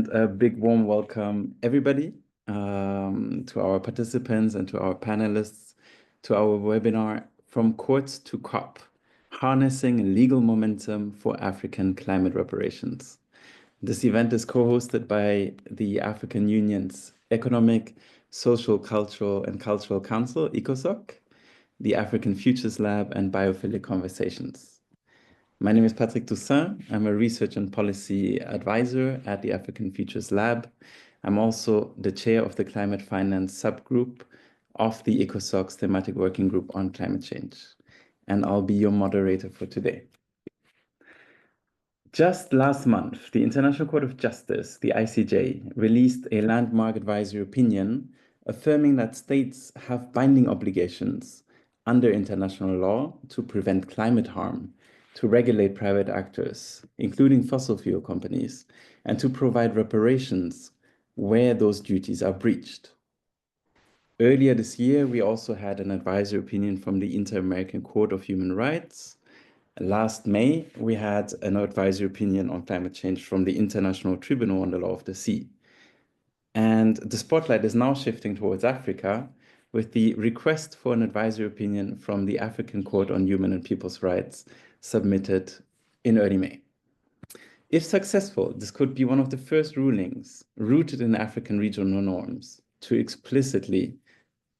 And a big warm welcome, everybody, to our participants and to our panelists, to our webinar From Courts to COP, Harnessing Legal Momentum for African Climate Reparations. This event is co-hosted by the African Union's Economic, Social, Cultural, and Cultural Council, ECOSOCC, the African Futures Lab, and Biophilic Conversations. My name is Patrick Toussaint. I'm a research and policy advisor at the African Futures Lab. I'm also the chair of the climate finance subgroup of the ECOSOCC's thematic working group on climate change. And I'll be your moderator for today. Just last month, the International Court of Justice, the ICJ, released a landmark advisory opinion affirming that states have binding obligations under international law to prevent climate harm, to regulate private actors, including fossil fuel companies, and to provide reparations where those duties are breached. Earlier this year, we also had an advisory opinion from the Inter-American Court of Human Rights. Last May, we had an advisory opinion on climate change from the International Tribunal on the Law of the Sea. And the spotlight is now shifting towards Africa with the request for an advisory opinion from the African Court on Human and People's Rights submitted in early May. If successful, this could be one of the first rulings rooted in African regional norms to explicitly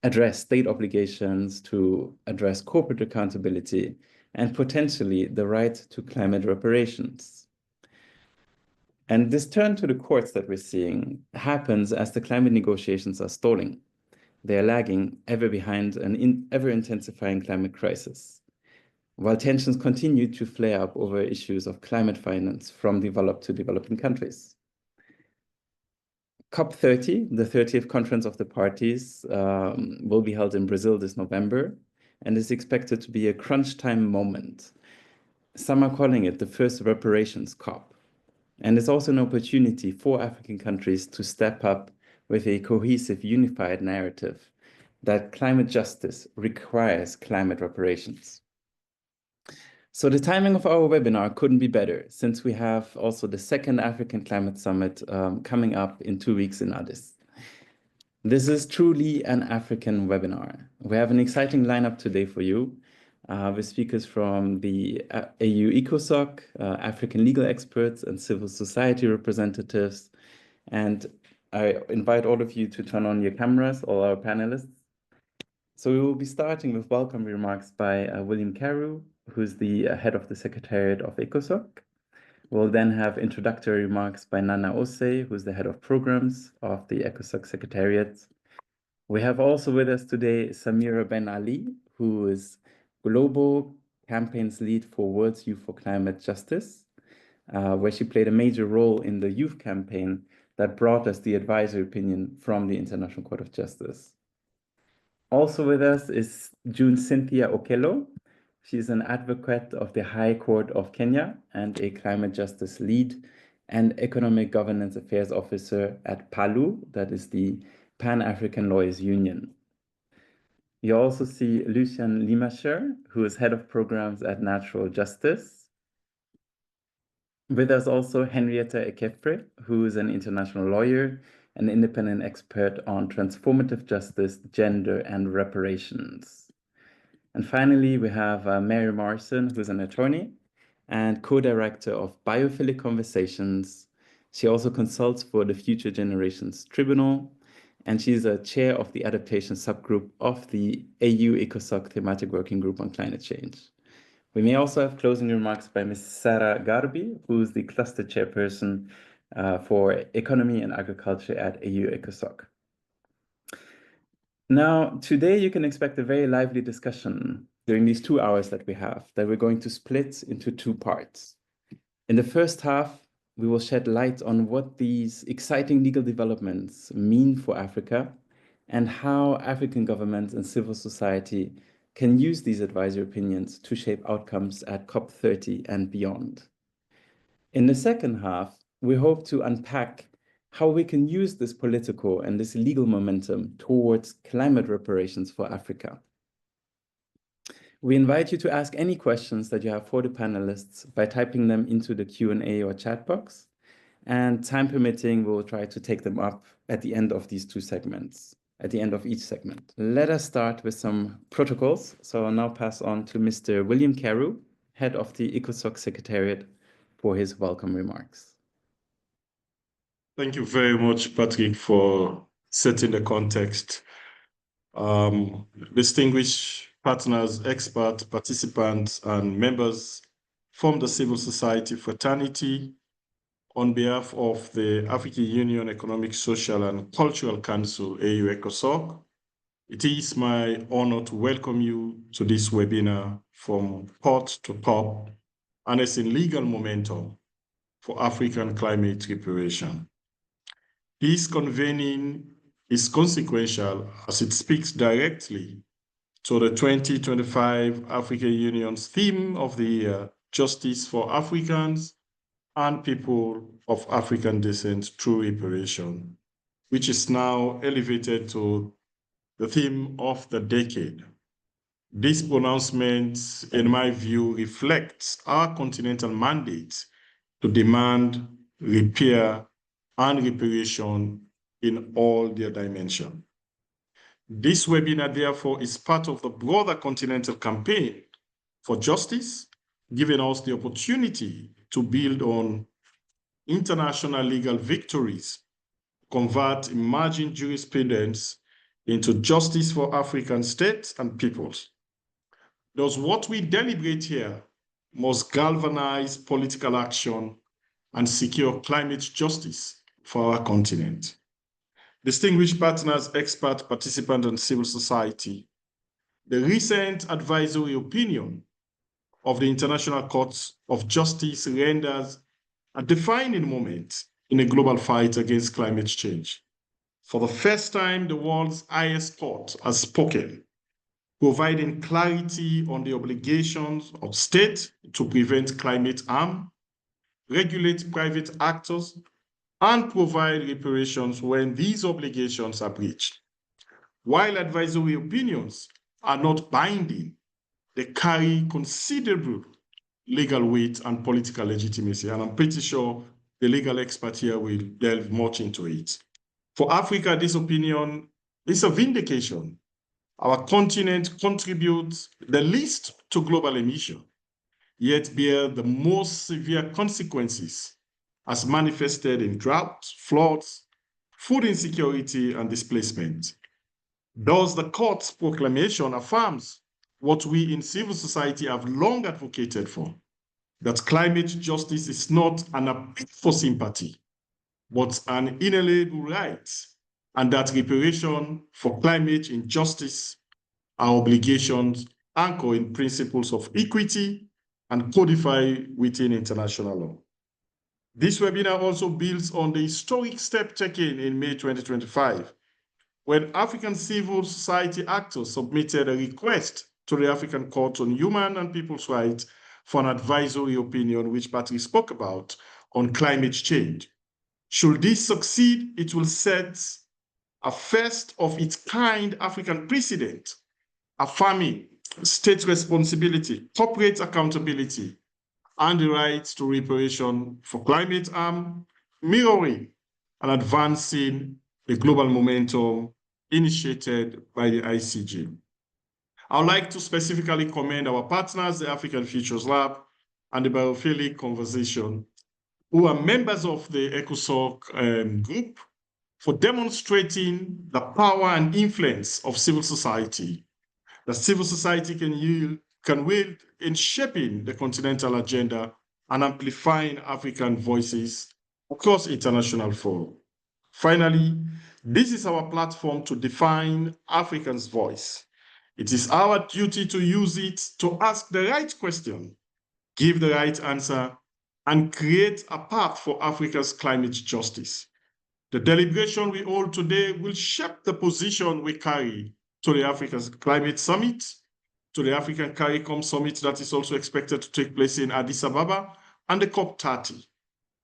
address state obligations, to address corporate accountability, and potentially the right to climate reparations. And this turn to the courts that we're seeing happens as the climate negotiations are stalling. They are lagging ever behind an ever-intensifying climate crisis, while tensions continue to flare up over issues of climate finance from developed to developing countries. COP30, the 30th Conference of the Parties, will be held in Brazil this November and is expected to be a crunch time moment. Some are calling it the first reparations COP. And it's also an opportunity for African countries to step up with a cohesive, unified narrative that climate justice requires climate reparations. So the timing of our webinar couldn't be better, since we have also the second African Climate Summit coming up in 2 weeks in Addis. This is truly an African webinar. We have an exciting lineup today for you, with speakers from the ECOSOCC, African legal experts, and civil society representatives. And I invite all of you to turn on your cameras, all our panelists. So we will be starting with welcome remarks by William Carew, who's the head of the Secretariat of ECOSOCC. We'll then have introductory remarks by Nana Osei, who's the head of programs of the ECOSOCC Secretariat. We have also with us today Samira Ben Ali, who is Global Campaigns Lead for World's Youth for Climate Justice, where she played a major role in the youth campaign that brought us the advisory opinion from the International Court of Justice. Also with us is June Cynthia Okello. She's an advocate of the High Court of Kenya and a climate justice lead and economic governance affairs officer at PALU, that is the Pan-African Lawyers Union. You also see Lucien Limacher, who is head of programs at Natural Justice. With us also Henrietta ECOSOCC, who is an international lawyer, an independent expert on transformative justice, gender, and reparations. And finally, we have Mary Morrison, who's an attorney and co-director of Biophilic Conversations. She also consults for the Future Generations Tribunal, and she's a chair of the adaptation subgroup of the AU ECOSOCC thematic working group on climate change. We may also have closing remarks by Ms. Sara Garbi, who's the cluster chairperson for economy and agriculture at AU ECOSOCC. Now, today you can expect a very lively discussion during these 2 hours that we have, that we're going to split into 2 parts. In the first half, we will shed light on what these exciting legal developments mean for Africa and how African governments and civil society can use these advisory opinions to shape outcomes at COP30 and beyond. In the second half, we hope to unpack how we can use this political and this legal momentum towards climate reparations for Africa. We invite you to ask any questions that you have for the panelists by typing them into the Q&A or chat box. And time permitting, we'll try to take them up at the end of these two segments, at the end of each segment. Let us start with some protocols. So I'll now pass on to Mr. William Carew, head of the ECOSOCC Secretariat, for his welcome remarks. Thank you very much, Patrick, for setting the context. Distinguished partners, experts, participants, and members from the civil society fraternity, on behalf of the African Union Economic, Social, and Cultural Council, ECOSOCC, it is my honor to welcome you to this webinar from pot to top, and it's in legal momentum for African climate reparation. This convening is consequential as it speaks directly to the 2025 African Union's theme of the year, Justice for Africans and People of African Descent Through Reparation, which is now elevated to the theme of the decade. This pronouncement, in my view, reflects our continental mandate to demand repair and reparation in all their dimensions. This webinar, therefore, is part of the broader continental campaign for justice, giving us the opportunity to build on international legal victories, convert emerging jurisprudence into justice for African states and peoples. Thus, what we deliberate here must galvanize political action and secure climate justice for our continent. Distinguished partners, experts, participants, and civil society, the recent advisory opinion of the International Court of Justice renders a defining moment in a global fight against climate change. For the first time, the world's highest court has spoken, providing clarity on the obligations of states to prevent climate harm, regulate private actors, and provide reparations when these obligations are breached. While advisory opinions are not binding, they carry considerable legal weight and political legitimacy, and I'm pretty sure the legal expert here will delve much into it. For Africa, this opinion is a vindication. Our continent contributes the least to global emission, yet bear the most severe consequences as manifested in drought, floods, food insecurity, and displacement. Thus, the court's proclamation affirms what we in civil society have long advocated for, that climate justice is not an appeal for sympathy, but an inalienable right, and that reparation for climate injustice are obligations anchored in principles of equity and codified within international law. This webinar also builds on the historic step taken in May 2025, when African civil society actors submitted a request to the African Court on Human and People's Rights for an advisory opinion, which Patrick spoke about, on climate change. Should this succeed, it will set a first of its kind African precedent, affirming state responsibility, corporate accountability, and the right to reparation for climate harm, mirroring and advancing the global momentum initiated by the ICJ. I would like to specifically commend our partners, the African Futures Lab and the Biophilic Conversation, who are members of the ECOSOCC group, for demonstrating the power and influence of civil society. The civil society can wield in shaping the continental agenda and amplifying African voices across international fora. Finally, this is our platform to define Africans' voice. It is our duty to use it to ask the right question, give the right answer, and create a path for Africa's climate justice. The deliberation we hold today will shape the position we carry to the African Climate Summit, to the African CARICOM Summit that is also expected to take place in Addis Ababa, and the COP30.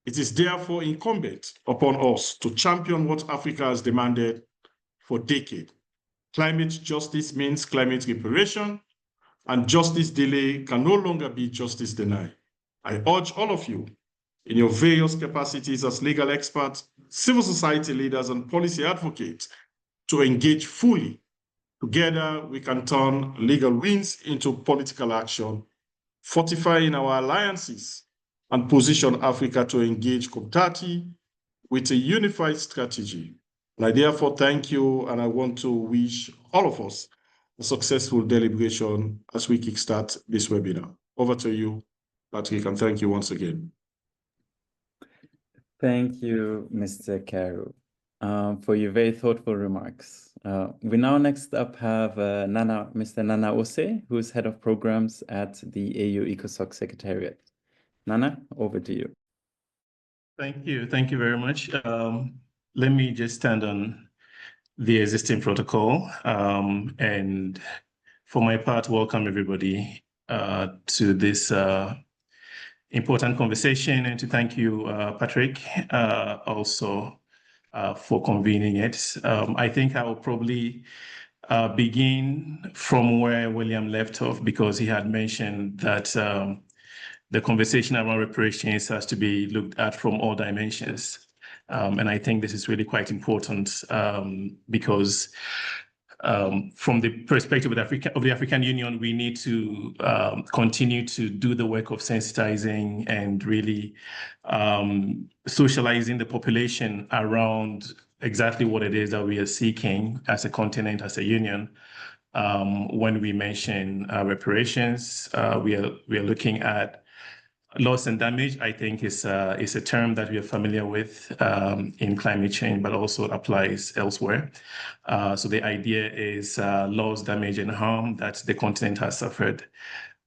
It is therefore incumbent upon us to champion what Africa has demanded for decades. Climate justice means climate reparation, and justice delay can no longer be justice denied. I urge all of you in your various capacities as legal experts, civil society leaders, and policy advocates to engage fully. Together, we can turn legal wins into political action, fortifying our alliances, and position Africa to engage COP30 with a unified strategy. And I therefore thank you, and I want to wish all of us a successful deliberation as we kickstart this webinar. Over to you, Patrick, and thank you once again. Thank you, Mr. Karu, for your very thoughtful remarks. We now next up have Mr. Nana Ose, who is Head of Programs at the AU ECOSOCC Secretariat. Nana, over to you. Thank you. Thank you very much. Let me just stand on the existing protocol. And for my part, welcome everybody to this important conversation, and to thank you, Patrick, also for convening it. I think I will probably begin from where William left off, because he had mentioned that the conversation around reparations has to be looked at from all dimensions. And I think this is really quite important because from the perspective of the African Union, we need to continue to do the work of sensitizing and really socializing the population around exactly what it is that we are seeking as a continent, as a union. When we mention reparations, we are looking at loss and damage. I think is a term that we are familiar with in climate change, but also applies elsewhere. So the idea is loss, damage, and harm that the continent has suffered.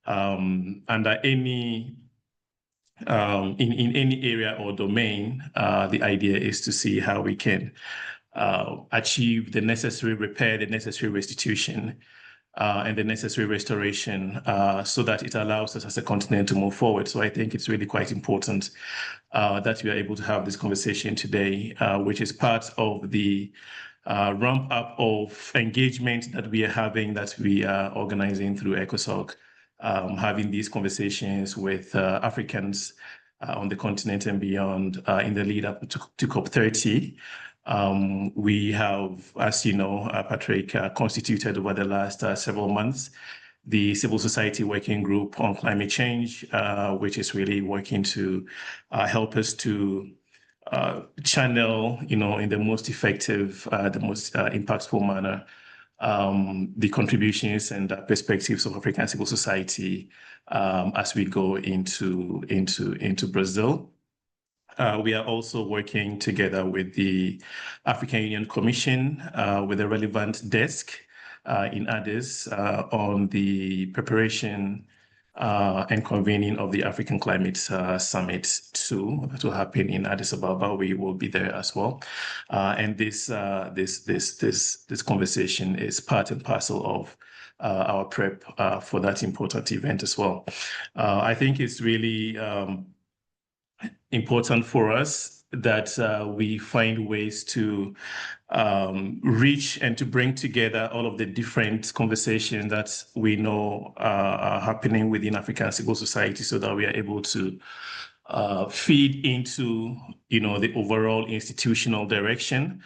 Under any in any area or domain, the idea is to see how we can achieve the necessary repair, the necessary restitution, and the necessary restoration so that it allows us as a continent to move forward. So I think it's really quite important that we are able to have this conversation today, which is part of the ramp up of engagement that we are having, that we are organizing through ECOSOCC, having these conversations with Africans on the continent and beyond in the lead up to COP30. We have, as you know, Patrick, constituted over the last several months the Civil Society Working Group on Climate Change, which is really working to help us to channel, in the most effective, the most impactful manner, the contributions and perspectives of African civil society as we go into Brazil. We are also working together with the African Union Commission, with the relevant desk in Addis on the preparation and convening of the African Climate Summit 2 that will happen in Addis Ababa. We will be there as well. And this conversation is part and parcel of our prep for that important event as well. I think it's really important for us that we find ways to reach and to bring together all of the different conversations that we know are happening within African civil society, so that we are able to feed into, the overall institutional direction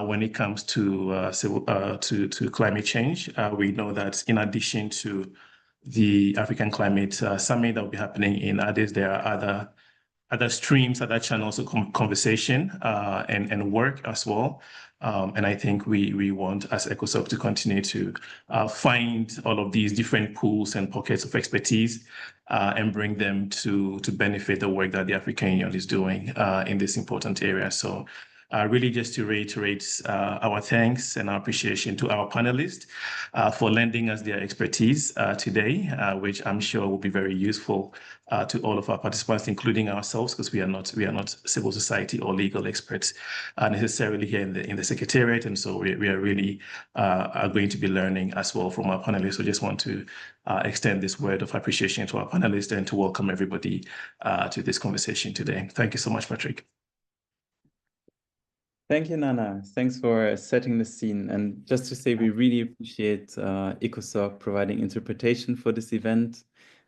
when it comes to to climate change. We know that in addition to the African Climate Summit that will be happening in Addis, there are other streams, other channels of conversation and work as well. And I think we want, as ECOSOCC, to continue to find all of these different pools and pockets of expertise and bring them to benefit the work that the African Union is doing in this important area. So really just to reiterate our thanks and our appreciation to our panelists for lending us their expertise today, which I'm sure will be very useful to all of our participants, including ourselves, because we are not civil society or legal experts necessarily here in the Secretariat, and so we are really are going to be learning as well from our panelists. So just want to extend this word of appreciation to our panelists and to welcome everybody to this conversation today. Thank you so much, Patrick. Thank you, Nana. Thanks for setting the scene. And just to say, we really appreciate ECOSOCC providing interpretation for this event.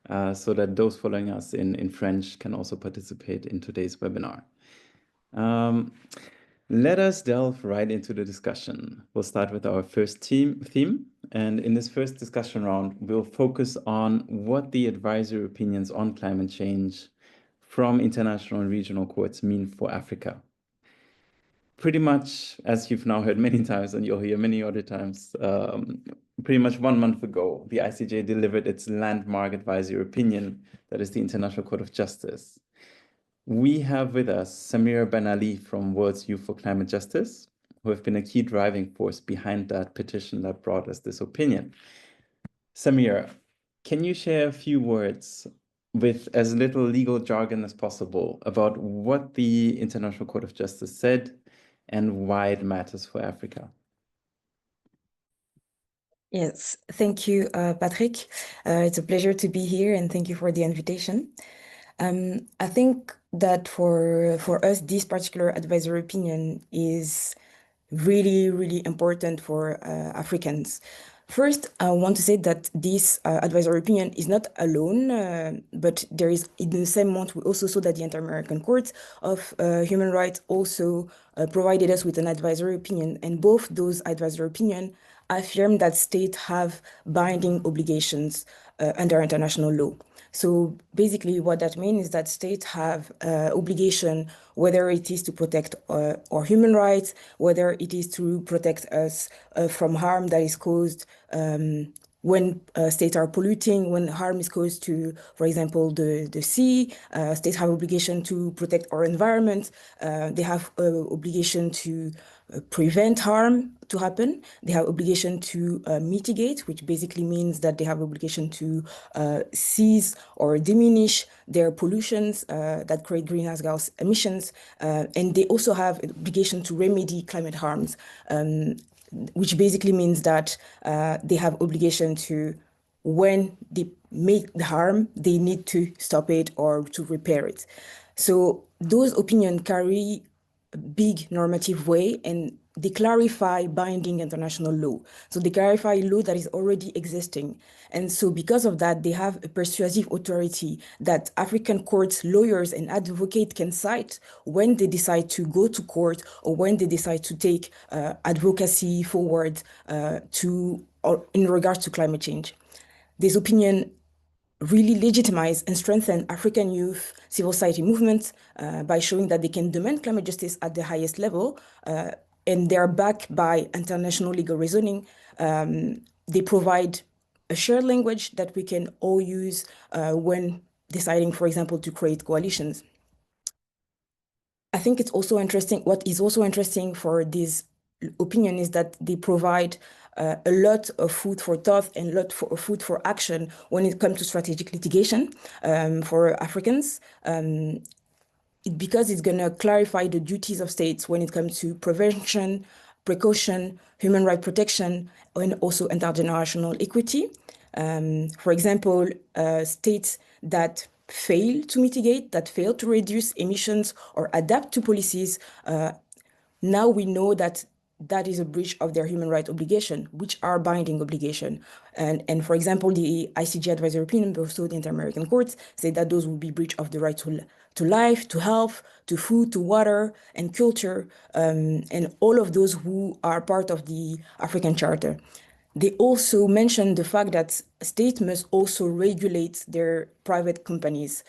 so that those following us in French can also participate in today's webinar. Let us delve right into the discussion. We'll start with our first theme. And in this first discussion round, we'll focus on what the advisory opinions on climate change from international and regional courts mean for Africa. Pretty much, as you've now heard many times, and you'll hear many other times, pretty much 1 month ago, the ICJ delivered its landmark advisory opinion, that is the International Court of Justice. We have with us Samira Ben Ali from World's Youth for Climate Justice, who have been a key driving force behind that petition that brought us this opinion. Samira, can you share a few words with as little legal jargon as possible about what the International Court of Justice said and why it matters for Africa? Yes, thank you, Patrick. It's a pleasure to be here, and thank you for the invitation. I think that for us, this particular advisory opinion is really, really important for Africans. First, I want to say that this advisory opinion is not alone, but there is, in the same month, we also saw that the Inter-American Court of Human Rights also provided us with an advisory opinion, and both those advisory opinions affirm that states have binding obligations under international law. So basically what that means is that states have obligation, whether it is to protect our human rights, whether it is to protect us from harm that is caused when states are polluting, when harm is caused to, for example, the sea. States have obligation to protect our environment. They have obligation to prevent harm to happen. They have obligation to mitigate, which basically means that they have obligation to cease or diminish their pollutions that create greenhouse gas emissions. And they also have obligation to remedy climate harms, which basically means that they have obligation to, when they make the harm, they need to stop it or to repair it. So those opinions carry big normative way, and they clarify binding international law. So they clarify law that is already existing. And so because of that, they have a persuasive authority that African courts, lawyers, and advocates can cite when they decide to go to court or when they decide to take advocacy forward in regards to climate change. This opinion really legitimize and strengthen African youth civil society movements by showing that they can demand climate justice at the highest level, and they're backed by international legal reasoning. They provide a shared language that we can all use when deciding, for example, to create coalitions. I think it's also interesting, what is also interesting for this opinion is that they provide a lot of food for thought and a lot of food for action when it comes to strategic litigation for Africans, because it's going to clarify the duties of states when it comes to prevention, precaution, human rights protection, and also intergenerational equity. For example, states that fail to mitigate, that fail to reduce emissions or adapt to policies, now we know that that is a breach of their human rights obligation, which are binding obligation. And for example, the ICJ advisory opinion, but also the Inter-American courts say that those will be breach of the right to life, to health, to food, to water, and culture, and all of those who are part of the African Charter. They also mentioned the fact that states must also regulate their private companies.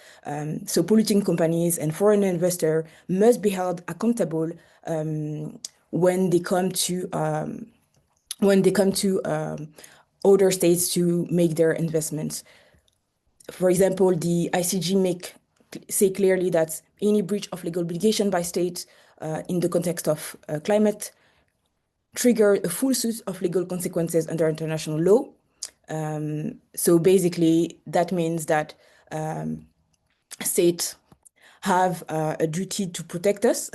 So polluting companies and foreign investors must be held accountable when they come to other states to make their investments. For example, the ICJ say clearly that any breach of legal obligation by states in the context of climate trigger a full suit of legal consequences under international law. So basically, that means that states have a duty to protect us,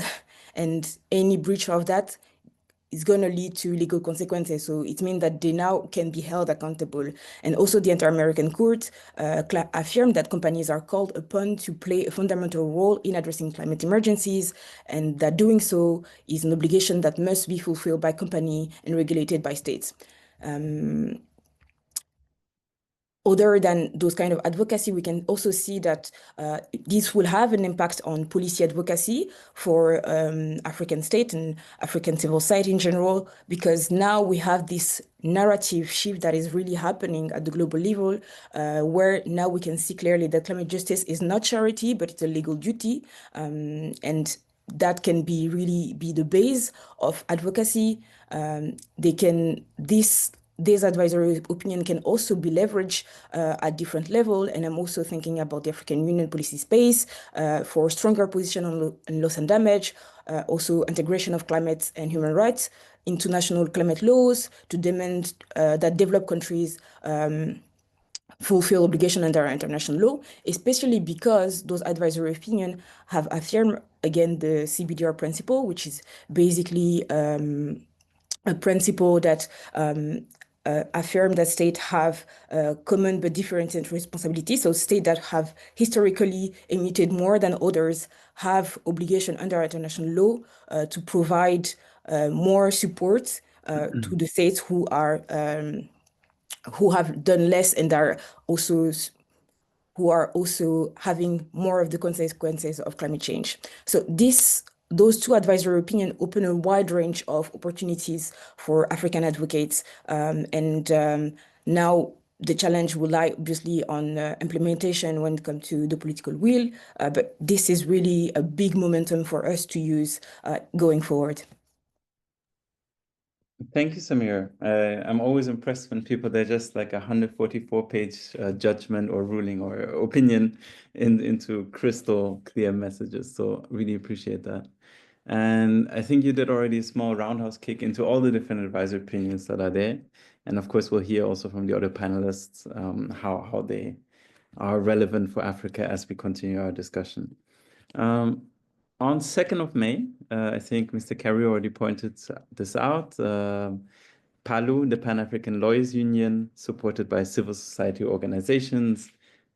and any breach of that is going to lead to legal consequences. So it means that they now can be held accountable. And also the Inter-American Court affirmed that companies are called upon to play a fundamental role in addressing climate emergencies, and that doing so is an obligation that must be fulfilled by company and regulated by states. other than those kind of advocacy, we can also see that this will have an impact on policy advocacy for African state and African civil society in general, because now we have this narrative shift that is really happening at the global level, where now we can see clearly that climate justice is not charity, but it's a legal duty. And that can be really be the base of advocacy. This advisory opinion can also be leveraged at different levels. And I'm also thinking about the African Union policy space for stronger position on loss and damage, also integration of climate and human rights into national climate laws to demand that developed countries fulfill obligation under international law, especially because those advisory opinions have affirmed, again, the CBDR principle, which is basically a principle that affirm that states have common but different responsibilities. So states that have historically emitted more than others have obligation under international law to provide more support to the states who have done less and who are also having more of the consequences of climate change. So those two advisory opinions open a wide range of opportunities for African advocates. Now the challenge will lie obviously on implementation when it comes to the political will, but this is really a big momentum for us to use going forward. Thank you, Samir. I'm always impressed when people, they're just like 144-page judgment or ruling or opinion into crystal clear messages. So really appreciate that. And I think you did already a small roundhouse kick into all the different advisory opinions that are there. And of course, we'll hear also from the other panelists how they are relevant for Africa as we continue our discussion. On 2nd of May, I think Mr. Carey already pointed this out, PALU, the Pan-African Lawyers Union, supported by civil society organizations,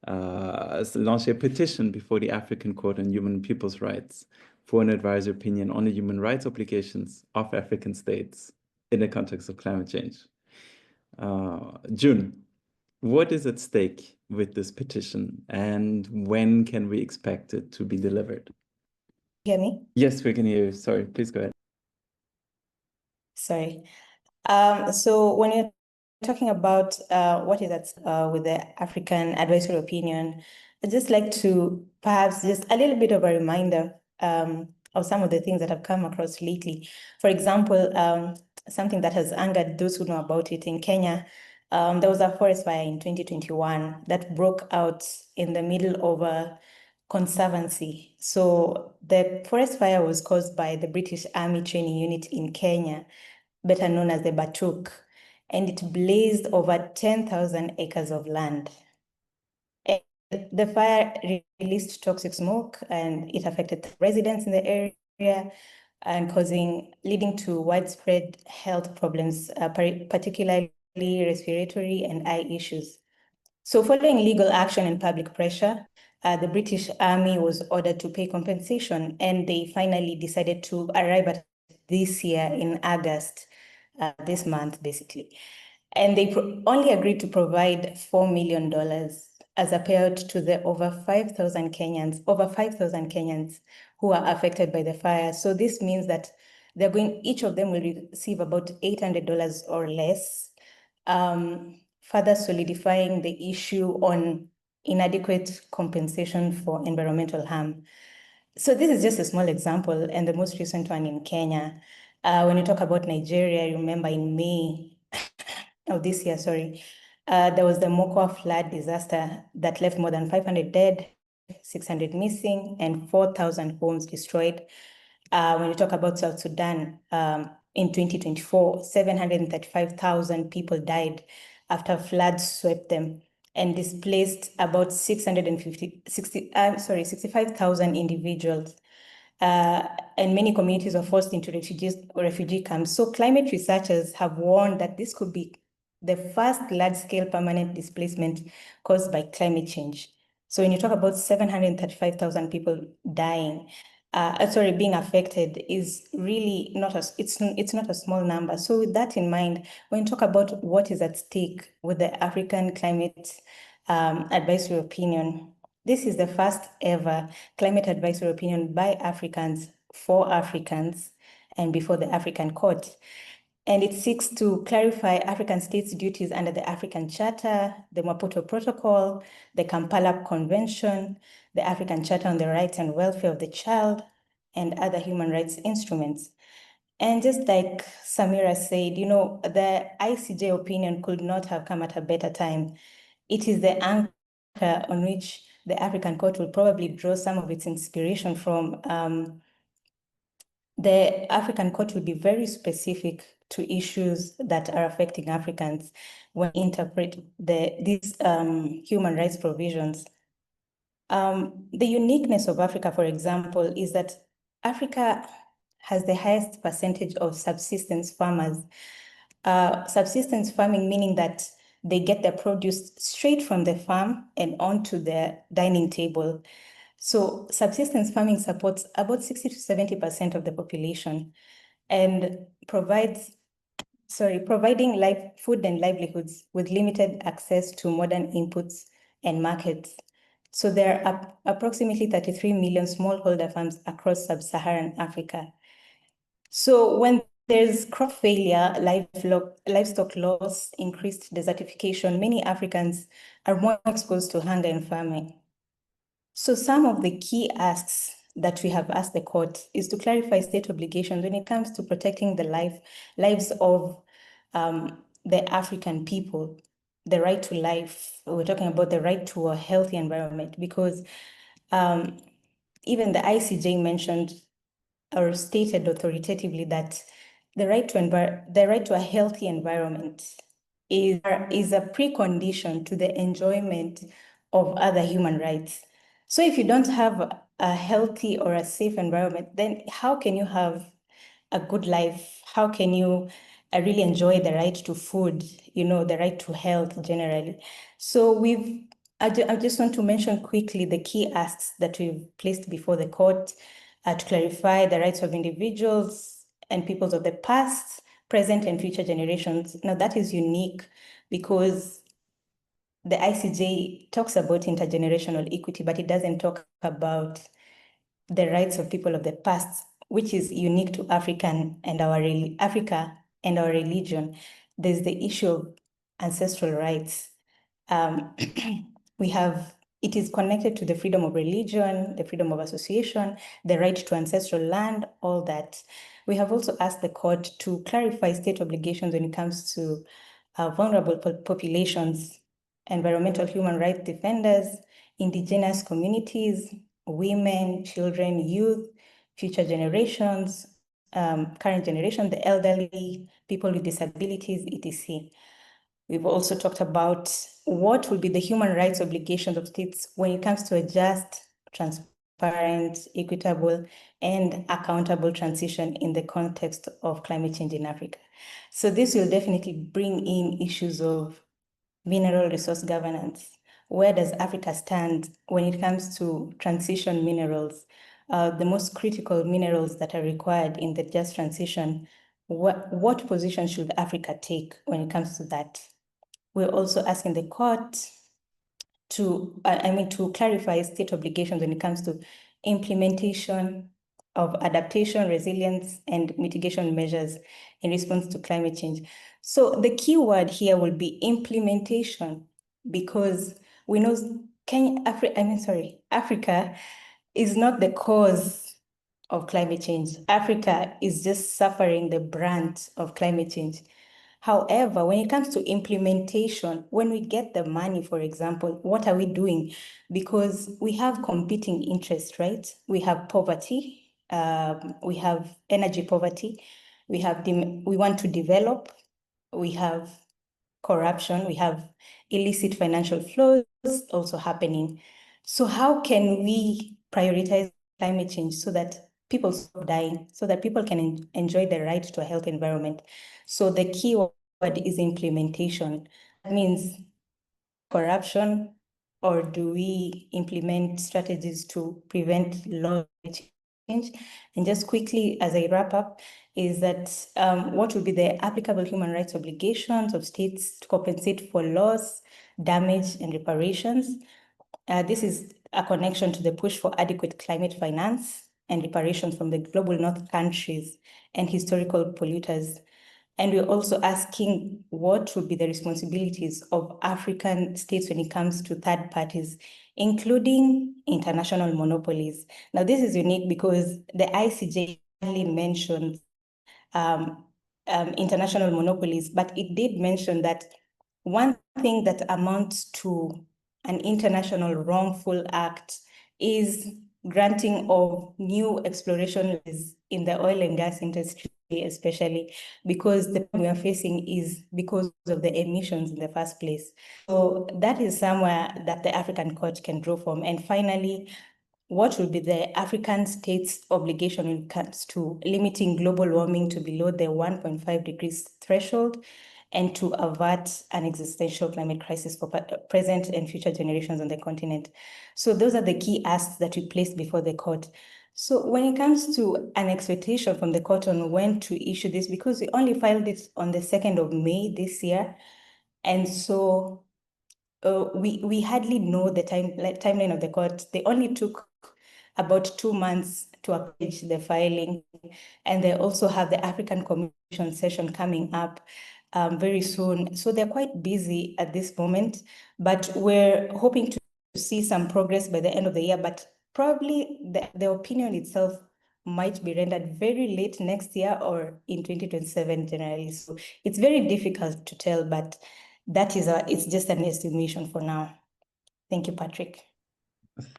launched a petition before the African Court on Human and People's Rights for an advisory opinion on the human rights obligations of African states in the context of climate change. June, what is at stake with this petition and when can we expect it to be delivered? Hear me? Yes, we can hear you. Sorry, please go ahead. Sorry. So when you're talking about what is that with the African advisory opinion, I'd just like to perhaps just a little bit of a reminder of some of the things that have come across lately. For example, something that has angered those who know about it in Kenya, there was a forest fire in 2021 that broke out in the middle of a conservancy. So the forest fire was caused by the British Army Training Unit in Kenya, better known as the Batuk, and it blazed over 10,000 acres of land. And the fire released toxic smoke and it affected residents in the area and leading to widespread health problems, particularly respiratory and eye issues. So following legal action and public pressure, the British Army was ordered to pay compensation, and they finally decided to arrive at this year in August, this month, basically. And they only agreed to provide $4 million as a payout to the over 5,000 Kenyans who are affected by the fire. So this means that each of them will receive about $800 or less, further solidifying the issue on inadequate compensation for environmental harm. So this is just a small example, and the most recent one in Kenya. When you talk about Nigeria, you remember in May of this year, there was the Mokwa flood disaster that left more than 500 dead, 600 missing, and 4,000 homes destroyed. When you talk about South Sudan, in 2024, 735,000 people died after floods swept them and displaced about 65,000 individuals. And many communities were forced into refugee camps. So climate researchers have warned that this could be the first large-scale permanent displacement caused by climate change. So when you talk about 735,000 people dying, being affected is really not it's not a small number. So with that in mind, when you talk about what is at stake with the African Climate Advisory Opinion, this is the first ever climate advisory opinion by Africans for Africans and before the African Court. And it seeks to clarify African states' duties under the African Charter, the Maputo Protocol, the Kampala Convention, the African Charter on the Rights and Welfare of the Child, and other human rights instruments. And just like Samira said, the ICJ opinion could not have come at a better time. It is the anchor on which the African Court will probably draw some of its inspiration from. The African Court will be very specific to issues that are affecting Africans when interpret these human rights provisions. The uniqueness of Africa, for example, is that Africa has the highest percentage of subsistence farmers. Subsistence farming meaning that they get their produce straight from the farm and onto their dining table. So subsistence farming supports about 60 to 70% of the population and providing food and livelihoods with limited access to modern inputs and markets. So there are approximately 33 million smallholder farms across sub-Saharan Africa. So when there's crop failure, livestock loss, increased desertification, many Africans are more exposed to hunger and famine. So some of the key asks that we have asked the court is to clarify state obligations when it comes to protecting the lives of the African people, the right to life. We're talking about the right to a healthy environment because even the ICJ mentioned or stated authoritatively that the right to a healthy environment is a precondition to the enjoyment of other human rights. So if you don't have a healthy or a safe environment, then how can you have a good life? How can you really enjoy the right to food, the right to health generally? So I just want to mention quickly the key asks that we've placed before the court to clarify the rights of individuals and peoples of the past, present, and future generations. Now that is unique because the ICJ talks about intergenerational equity, but it doesn't talk about the rights of people of the past, which is unique to Africa and our religion. There's the issue of ancestral rights. It is connected to the freedom of religion, the freedom of association, the right to ancestral land, all that. We have also asked the court to clarify state obligations when it comes to vulnerable populations, environmental human rights defenders, indigenous communities, women, children, youth, future generations, current generation, the elderly, people with disabilities, etc. We've also talked about what will be the human rights obligations of states when it comes to a just, transparent, equitable, and accountable transition in the context of climate change in Africa. So this will definitely bring in issues of mineral resource governance. Where does Africa stand when it comes to transition minerals, the most critical minerals that are required in the just transition? What position should Africa take when it comes to that? We're also asking the court to clarify state obligations when it comes to implementation of adaptation, resilience, and mitigation measures in response to climate change. So the key word here will be implementation, because we know Africa is not the cause of climate change. Africa is just suffering the brunt of climate change. However, when it comes to implementation, when we get the money, for example, what are we doing? Because we have competing interests, right? We have poverty, we have energy poverty, we want to develop, we have corruption, we have illicit financial flows also happening. So how can we prioritize climate change so that people stop dying, so that people can enjoy the right to a healthy environment? So the key word is implementation. That means corruption, or do we implement strategies to prevent loss And just quickly, as I wrap up, is that what would be the applicable human rights obligations of states to compensate for loss, damage, and reparations? This is a connection to the push for adequate climate finance and reparations from the global north countries and historical polluters. And we're also asking what would be the responsibilities of African states when it comes to third parties, including international monopolies. Now, this is unique because the ICJ only mentions international monopolies, but it did mention that one thing that amounts to an international wrongful act is granting of new exploration in the oil and gas industry, especially because the problem we are facing is because of the emissions in the first place. So that is somewhere that the African Court can draw from. And finally, what will be the African states' obligation when it comes to limiting global warming to below the 1.5 degrees threshold and to avert an existential climate crisis for present and future generations on the continent? So those are the key asks that we placed before the court. So when it comes to an expectation from the court on when to issue this, because we only filed this on the 2nd of May this year, and so we hardly know the timeline of the court. They only took about 2 months to approach the filing, and they also have the African Commission session coming up very soon. So they're quite busy at this moment, but we're hoping to see some progress by the end of the year, but probably the opinion itself might be rendered very late next year or in 2027 generally. So it's very difficult to tell, but that is it's just an estimation for now. Thank you, Patrick.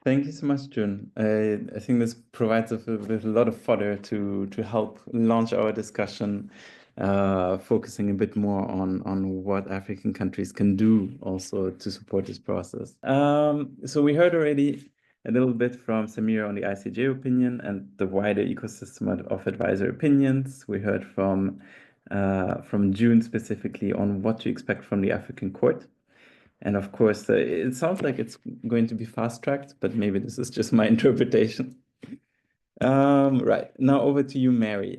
Thank you so much, June. I think this provides us with a lot of fodder to help launch our discussion, focusing a bit more on what African countries can do also to support this process. So we heard already a little bit from Samira on the ICJ opinion and the wider ecosystem of advisor opinions. We heard from June specifically on what to expect from the African Court. And of course, it sounds like it's going to be fast-tracked, but maybe this is just my interpretation. Right, now over to you, Mary.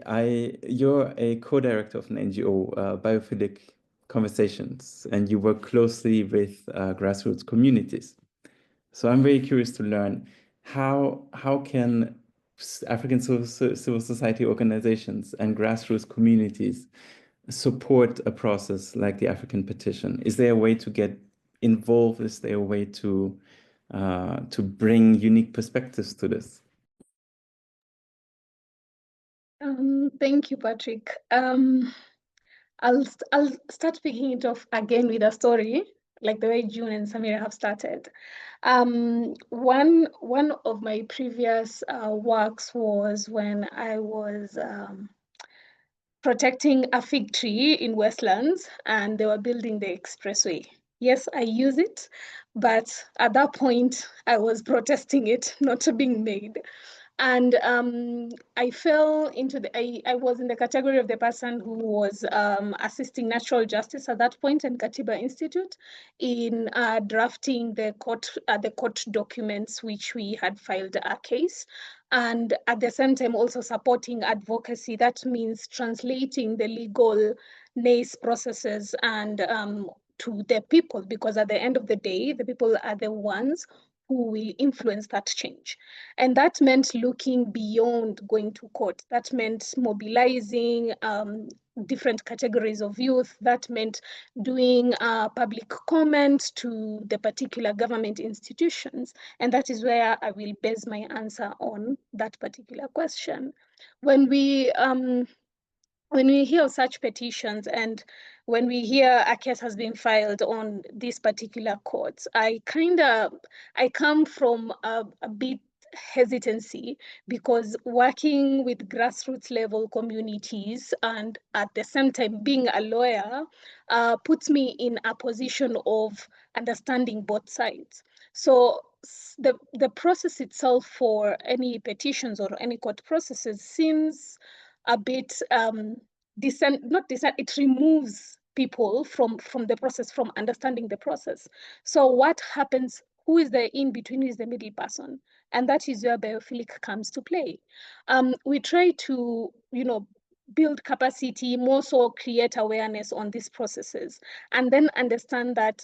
You're a co-director of an NGO, Biophilic Conversations, and you work closely with grassroots communities. So I'm very curious to learn how can African civil society organizations and grassroots communities support a process like the African petition? Is there a way to get involved? Is there a way to bring unique perspectives to this? Thank you, Patrick. I'll start picking it off again with a story, like the way June and Samira have started. One of my previous works was when I was protecting a fig tree in Westlands, and they were building the expressway. Yes, I use it, but at that point, I was protesting it not being made. And I fell into I was in the category of the person who was assisting natural justice at that point in Katiba Institute in drafting the court documents which we had filed a case. And at the same time also supporting advocacy. That means translating the legal NACE processes and to the people, because at the end of the day, the people are the ones who will influence that change. And that meant looking beyond going to court. That meant mobilizing different categories of youth. That meant doing public comment to the particular government institutions. And that is where I will base my answer on that particular question. When we hear of such petitions and when we hear a case has been filed on this particular court, I come from a bit hesitancy, because working with grassroots level communities and at the same time being a lawyer puts me in a position of understanding both sides. So the process itself for any petitions or any court processes seems a bit it removes people from the process, from understanding the process. So what happens who is the in-between, who is the middle person? And that is where biophilic comes to play. We try to, build capacity, more so create awareness on these processes, and then understand that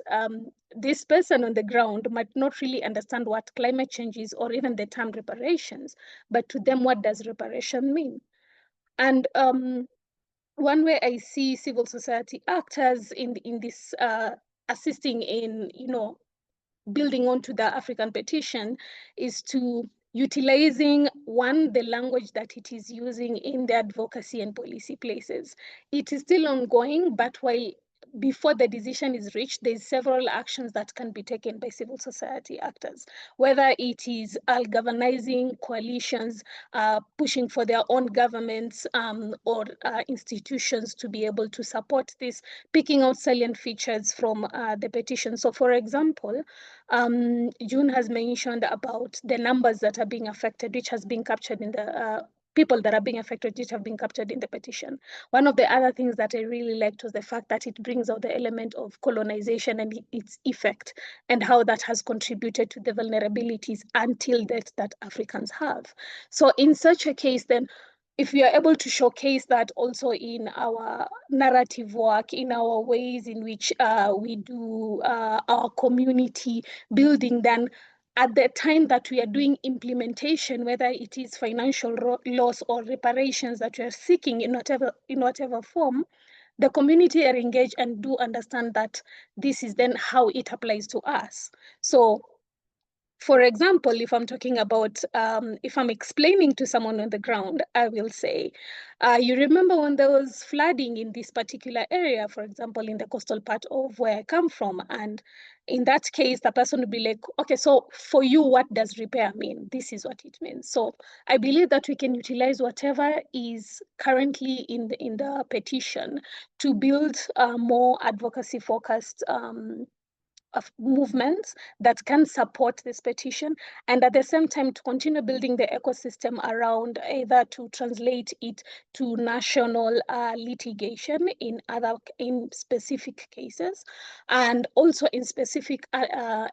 this person on the ground might not really understand what climate change is or even the term reparations, but to them, what does reparation mean? And one way I see civil society actors in this assisting in, building onto the African petition is to utilizing, one, the language that it is using in the advocacy and policy places. It is still ongoing, but while before the decision is reached, there's several actions that can be taken by civil society actors, whether it is galvanizing coalitions, pushing for their own governments or institutions to be able to support this, picking out salient features from the petition. So for example, June has mentioned about the numbers that are being affected, which has been captured in the people that are being affected, which have been captured in the petition. One of the other things that I really liked was the fact that it brings out the element of colonization and its effect, and how that has contributed to the vulnerabilities until death that Africans have. So in such a case, then, if we are able to showcase that also in our narrative work, in our ways in which we do our community building, then at the time that we are doing implementation, whether it is financial loss or reparations that we are seeking in whatever form, the community are engaged and do understand that this is then how it applies to us. So, for example, if I'm talking about, if I'm explaining to someone on the ground, I will say, you remember when there was flooding in this particular area, for example, in the coastal part of where I come from, and in that case, the person would be like, okay, so for you, what does repair mean? This is what it means. So I believe that we can utilize whatever is currently in the petition to build more advocacy-focused of movements that can support this petition, and at the same time to continue building the ecosystem around, either to translate it to national litigation in specific cases, and also in specific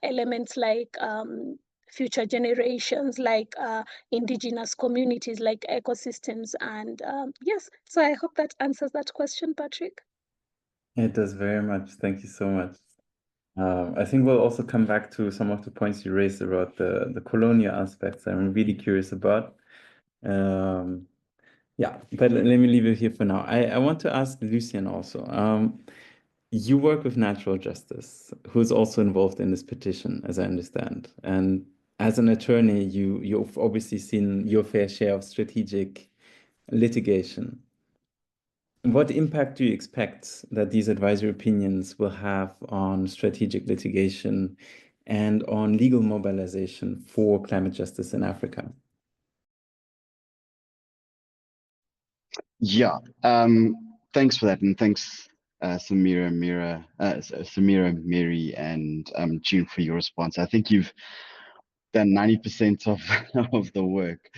elements like future generations, like indigenous communities, like ecosystems. And yes, so I hope that answers that question, Patrick. It does very much. Thank you so much. I think we'll also come back to some of the points you raised about the colonial aspects I'm really curious about. Yeah, but let me leave it here for now. I want to ask Lucien also. You work with Natural Justice, who's also involved in this petition, as I understand. And as an attorney, you've obviously seen your fair share of strategic litigation. What impact do you expect that these advisory opinions will have on strategic litigation and on legal mobilization for climate justice in Africa? Yeah, thanks for that, and thanks, Samira, Mary, and June for your response. I think you've done 90% of the work.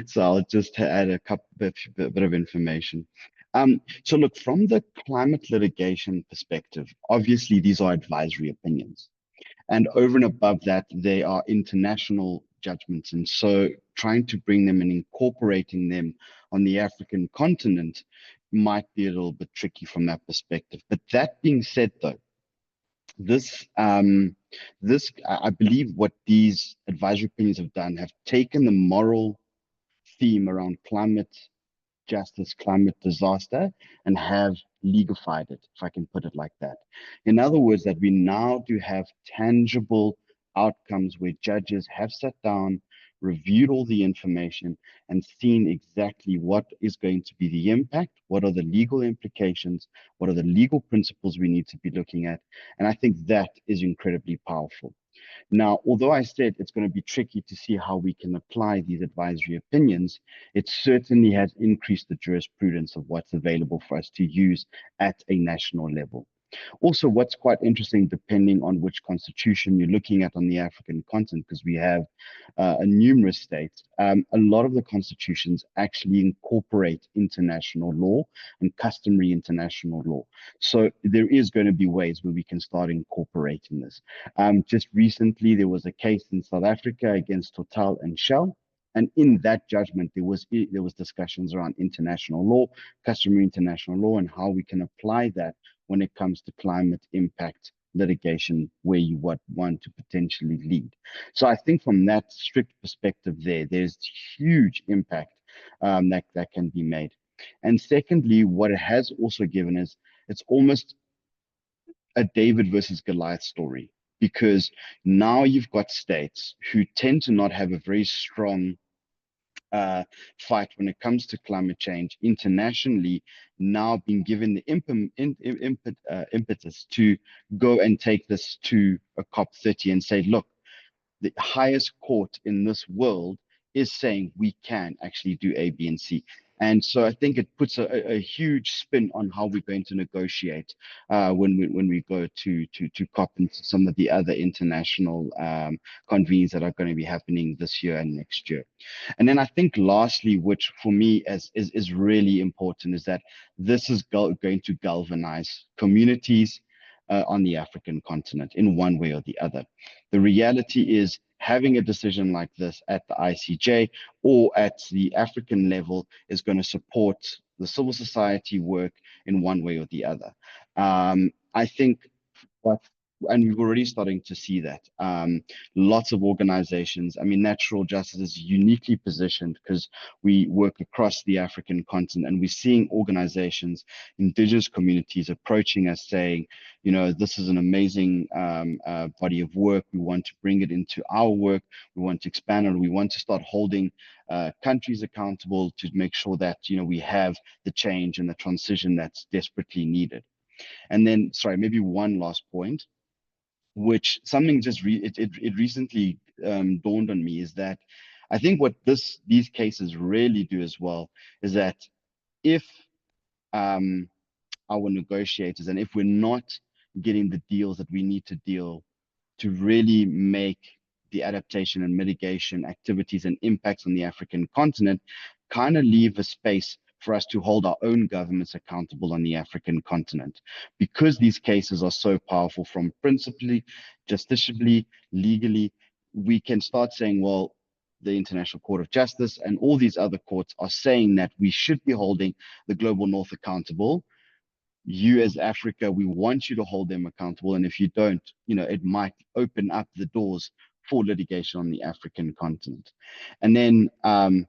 So I'll just add a bit of information. So look, from the climate litigation perspective, obviously these are advisory opinions. And over and above that, they are international judgments. And so trying to bring them and incorporating them on the African continent might be a little bit tricky from that perspective. But that being said, though, I believe what these advisory opinions have done have taken the moral theme around climate justice, climate disaster, and have legalified it, if I can put it like that. In other words, that we now do have tangible outcomes where judges have sat down, reviewed all the information, and seen exactly what is going to be the impact, what are the legal implications, what are the legal principles we need to be looking at. And I think that is incredibly powerful. Now, although I said it's going to be tricky to see how we can apply these advisory opinions, it certainly has increased the jurisprudence of what's available for us to use at a national level. Also, what's quite interesting, depending on which constitution you're looking at on the African continent, because we have numerous states, a lot of the constitutions actually incorporate international law and customary international law. So there is going to be ways where we can start incorporating this. Just recently, there was a case in South Africa against Total and Shell. And in that judgment, there was discussions around international law, customary international law, and how we can apply that when it comes to climate impact litigation where you want to potentially lead. So I think from that strict perspective there's huge impact that can be made. And secondly, what it has also given is it's almost a David versus Goliath story, because now you've got states who tend to not have a very strong fight when it comes to climate change internationally, now being given the impetus to go and take this to a COP30 and say, look, the highest court in this world is saying we can actually do A, B, and C. And so I think it puts a huge spin on how we're going to negotiate when we go to COP and some of the other international convenes that are going to be happening this year and next year. And then I think lastly, which for me is really important, is that this is going to galvanize communities on the African continent in one way or the other. The reality is having a decision like this at the ICJ or at the African level is going to support the civil society work in one way or the other. I think and we're already starting to see that. Lots of organizations, I mean, natural justice is uniquely positioned because we work across the African continent, and we're seeing organizations, indigenous communities approaching us saying, you know, this is an amazing body of work. We want to bring it into our work. We want to expand it. We want to start holding countries accountable to make sure that, you know, we have the change and the transition that's desperately needed. And then, sorry, maybe one last point, which something just it recently dawned on me, is that I think what these cases really do as well is that if our negotiators, and if we're not getting the deals that we need to deal to really make the adaptation and mitigation activities and impacts on the African continent, kind of leave a space for us to hold our own governments accountable on the African continent. Because these cases are so powerful, from principally, justiciably, legally, we can start saying, well, the International Court of Justice and all these other courts are saying that we should be holding the Global North accountable. You as Africa, we want you to hold them accountable. And if you don't, you know, it might open up the doors for litigation on the African continent. And then,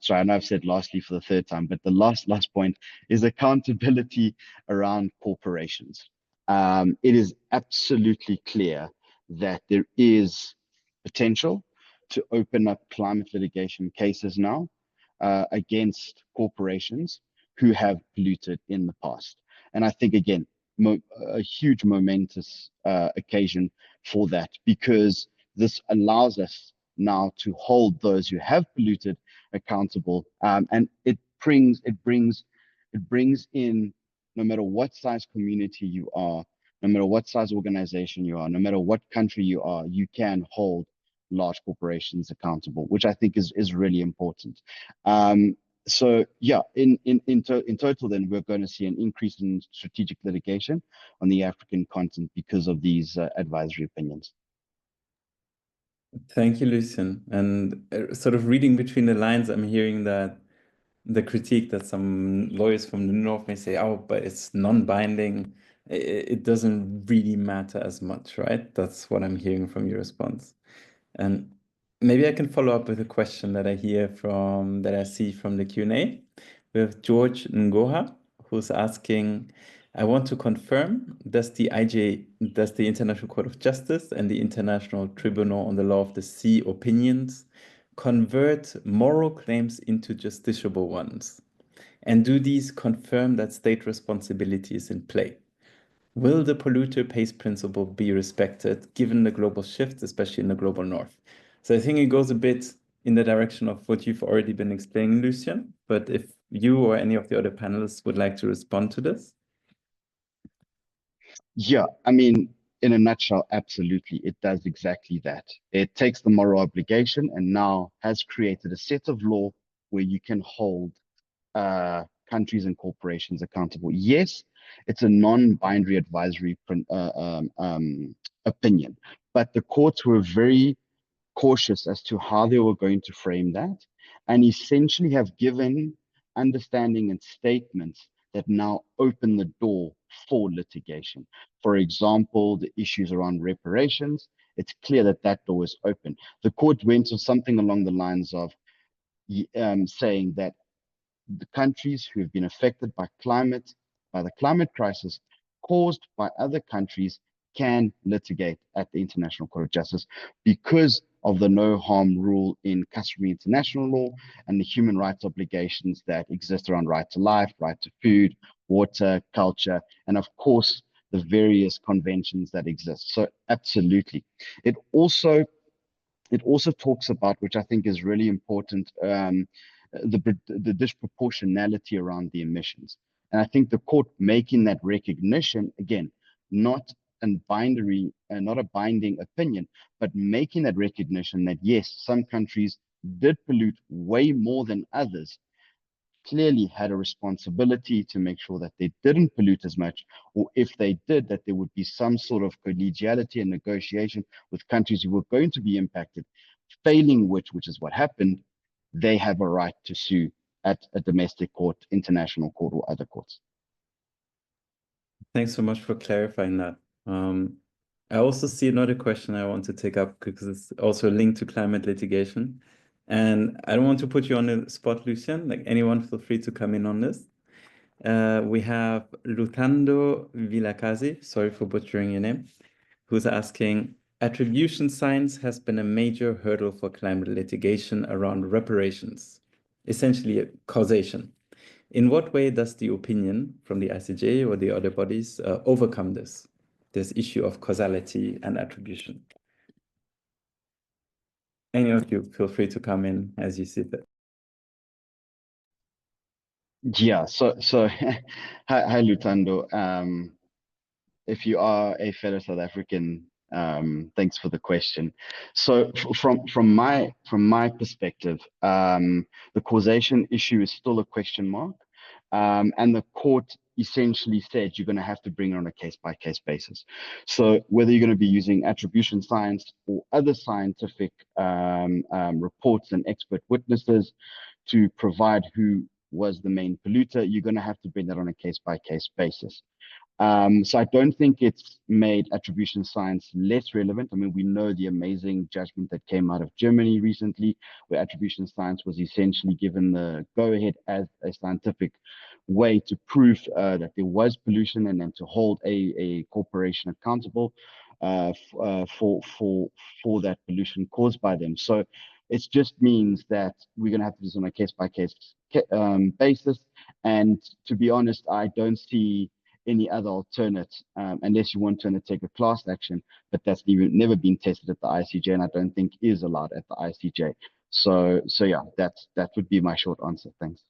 sorry, I know I've said lastly for the third time, but the last point is accountability around corporations. It is absolutely clear that there is potential to open up climate litigation cases now against corporations who have polluted in the past. And I think, again, a huge momentous occasion for that, because this allows us now to hold those who have polluted accountable, and it brings in, no matter what size community you are, no matter what size organization you are, no matter what country you are, you can hold large corporations accountable, which I think is really important. So yeah, in total, then we're going to see an increase in strategic litigation on the African continent because of these advisory opinions. Thank you, Lucien. And sort of reading between the lines, I'm hearing that the critique that some lawyers from the North may say, oh, but it's non-binding. It doesn't really matter as much, right? That's what I'm hearing from your response. And maybe I can follow up with a question that I see from the Q&A. We have George Ngoha, who's asking, I want to confirm, does the International Court of Justice and the International Tribunal on the Law of the Sea opinions convert moral claims into justiciable ones? And do these confirm that state responsibility is in play? Will the polluter pays principle be respected given the global shifts, especially in the global north? So I think it goes a bit in the direction of what you've already been explaining, Lucien. But if you or any of the other panelists would like to respond to this. Yeah, I mean, in a nutshell, absolutely. It does exactly that. It takes the moral obligation and now has created a set of law where you can hold countries and corporations accountable. Yes, it's a non-binary advisory opinion, but the courts were very cautious as to how they were going to frame that, and essentially have given understanding and statements that now open the door for litigation. For example, the issues around reparations, it's clear that that door is open. The court went to something along the lines of saying that the countries who have been affected by the climate crisis caused by other countries can litigate at the International Court of Justice because of the no harm rule in customary international law and the human rights obligations that exist around right to life, right to food, water, culture, and of course, the various conventions that exist. So absolutely. It also talks about, which I think is really important, the disproportionality around the emissions. And I think the court making that recognition, again, not not a binding opinion, but making that recognition that yes, some countries did pollute way more than others, clearly had a responsibility to make sure that they didn't pollute as much, or if they did, that there would be some sort of collegiality and negotiation with countries who were going to be impacted, failing which is what happened, they have a right to sue at a domestic court, international court, or other courts. Thanks so much for clarifying that. I also see another question I want to take up because it's also linked to climate litigation. And I don't want to put you on the spot, Lucian. Like anyone, feel free to come in on this. We have Lutando Villacasi, sorry for butchering your name, who's asking, attribution science has been a major hurdle for climate litigation around reparations, essentially causation. In what way does the opinion from the ICJ or the other bodies overcome this issue of causality and attribution? Any of you, feel free to come in as you see fit. Yeah, so hi Lutando. If you are a fellow South African, thanks for the question. So from my perspective, the causation issue is still a question mark, and the court essentially said you're going to have to bring it on a case-by-case basis. So whether you're going to be using attribution science or other scientific reports and expert witnesses to provide who was the main polluter, you're going to have to bring that on a case-by-case basis. So I don't think it's made attribution science less relevant. I mean, we know the amazing judgment that came out of Germany recently, where attribution science was essentially given the go-ahead as a scientific way to prove that there was pollution and then to hold a corporation accountable for that pollution caused by them. So it just means that we're going to have to do this on a case-by-case basis. And to be honest, I don't see any other alternate, unless you want to undertake a class action, but that's never been tested at the ICJ, and I don't think is allowed at the ICJ. So yeah, that would be my short answer. Thanks.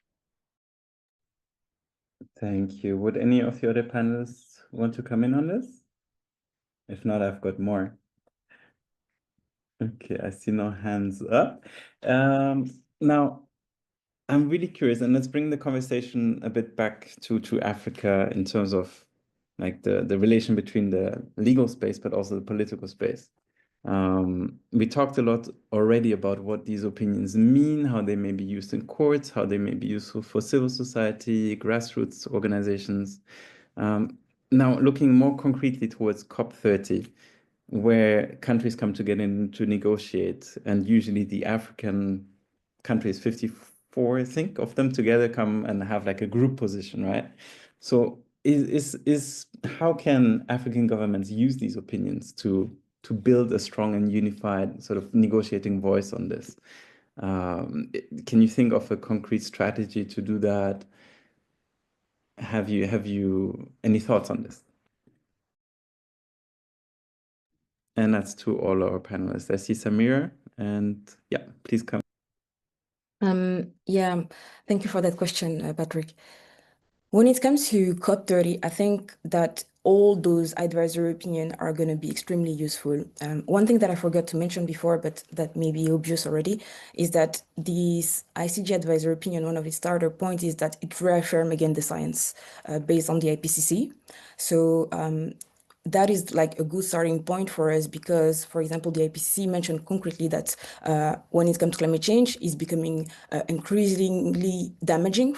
Thank you. Would any of the other panelists want to come in on this? If not, I've got more. Okay, I see no hands up. Now, I'm really curious, and let's bring the conversation a bit back to Africa in terms of like the relation between the legal space, but also the political space. We talked a lot already about what these opinions mean, how they may be used in courts, how they may be useful for civil society, grassroots organizations. Now, looking more concretely towards COP30, where countries come together to negotiate, and usually the African countries, 54, I think, of them together come and have like a group position, right? So how can African governments use these opinions to build a strong and unified sort of negotiating voice on this? Can you think of a concrete strategy to do that? Have you any thoughts on this? And that's to all our panelists. I see Samira, and yeah, please come. Yeah, thank you for that question, Patrick. When it comes to COP30, I think that all those advisory opinions are going to be extremely useful. One thing that I forgot to mention before, but that may be obvious already, is that this ICG advisory opinion, one of its starter points is that it reaffirms again the science based on the IPCC. So that is like a good starting point for us because, for example, the IPCC mentioned concretely that when it comes to climate change, it's becoming increasingly damaging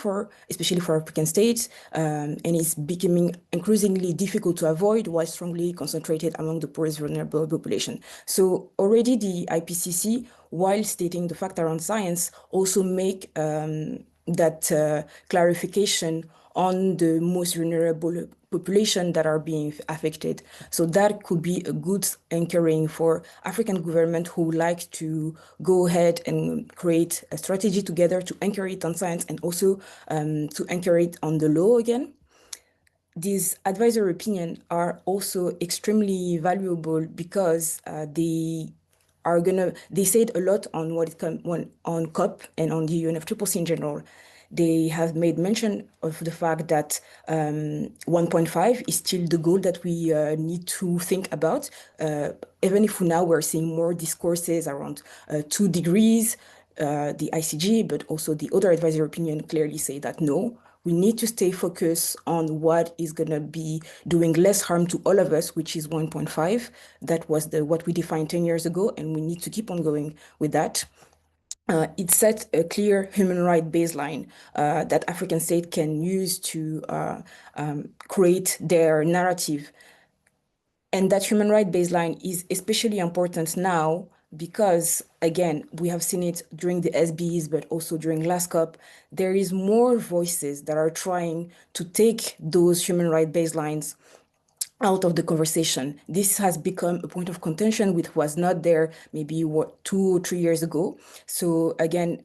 especially for African states, and it's becoming increasingly difficult to avoid while strongly concentrated among the poorest vulnerable population. So already the IPCC, while stating the fact around science, also make that clarification on the most vulnerable population that are being affected. So that could be a good anchoring for African government who like to go ahead and create a strategy together to anchor it on science and also to anchor it on the law again. These advisory opinions are also extremely valuable because they said a lot on on COP and on the UNFCCC in general. They have made mention of the fact that 1.5 is still the goal that we need to think about, even if now we're seeing more discourses around 2 degrees, the ICG, but also the other advisory opinion clearly say that no, we need to stay focused on what is going to be doing less harm to all of us, which is 1.5. That was what we defined 10 years ago, and we need to keep on going with that. It sets a clear human rights baseline that African states can use to create their narrative. And that human rights baseline is especially important now because, again, we have seen it during the SBs, but also during last COP, there is more voices that are trying to take those human rights baselines out of the conversation. This has become a point of contention which was not there maybe 2 or 3 years ago. So again,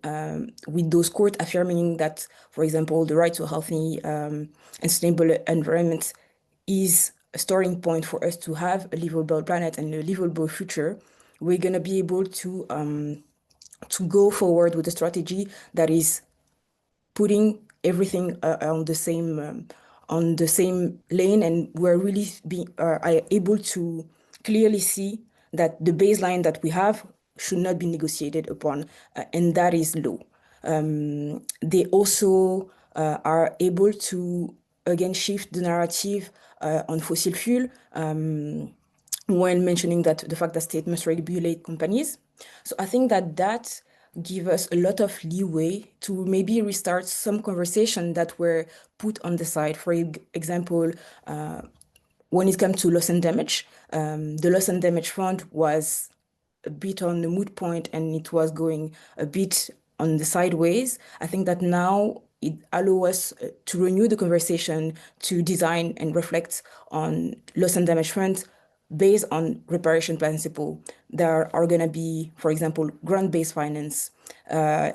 with those courts affirming that, for example, the right to a healthy and sustainable environment is a starting point for us to have a livable planet and a livable future, we're going to be able to go forward with a strategy that is putting everything on the same lane, and we're really able to clearly see that the baseline that we have should not be negotiated upon, and that is low. They also are able to again shift the narrative on fossil fuel when mentioning that the fact that states must regulate companies. So I think that give us a lot of leeway to maybe restart some conversation that were put on the side. For example, when it comes to loss and damage, the loss and damage fund was a bit on the moot point and it was going a bit on the sideways. I think that now it allows us to renew the conversation, to design and reflect on loss and damage funds based on reparation principle. There are going to be, for example, grant-based finance,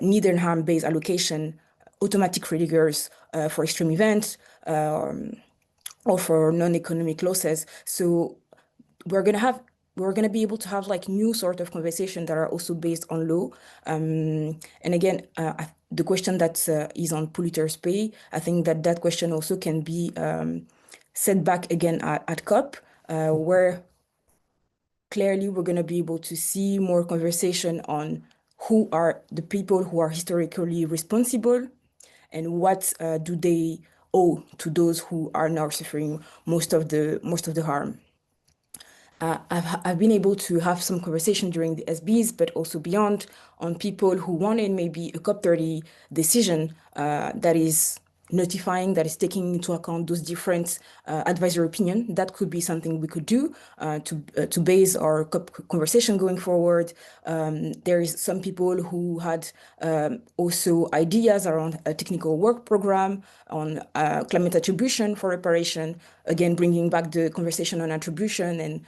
need and harm-based allocation, automatic triggers for extreme events, or for non-economic losses. So we're going to be able to have like new sort of conversation that are also based on law. And again, the question that is on polluters pay, I think that question also can be set back again at COP, where clearly we're going to be able to see more conversation on who are the people who are historically responsible and what do they owe to those who are now suffering most of the harm. I've been able to have some conversation during the SBs, but also beyond, on people who wanted maybe a COP30 decision that is notifying, that is taking into account those different advisory opinion. That could be something we could do to base our conversation going forward. There is some people who had also ideas around a technical work program on climate attribution for reparation, again, bringing back the conversation on attribution and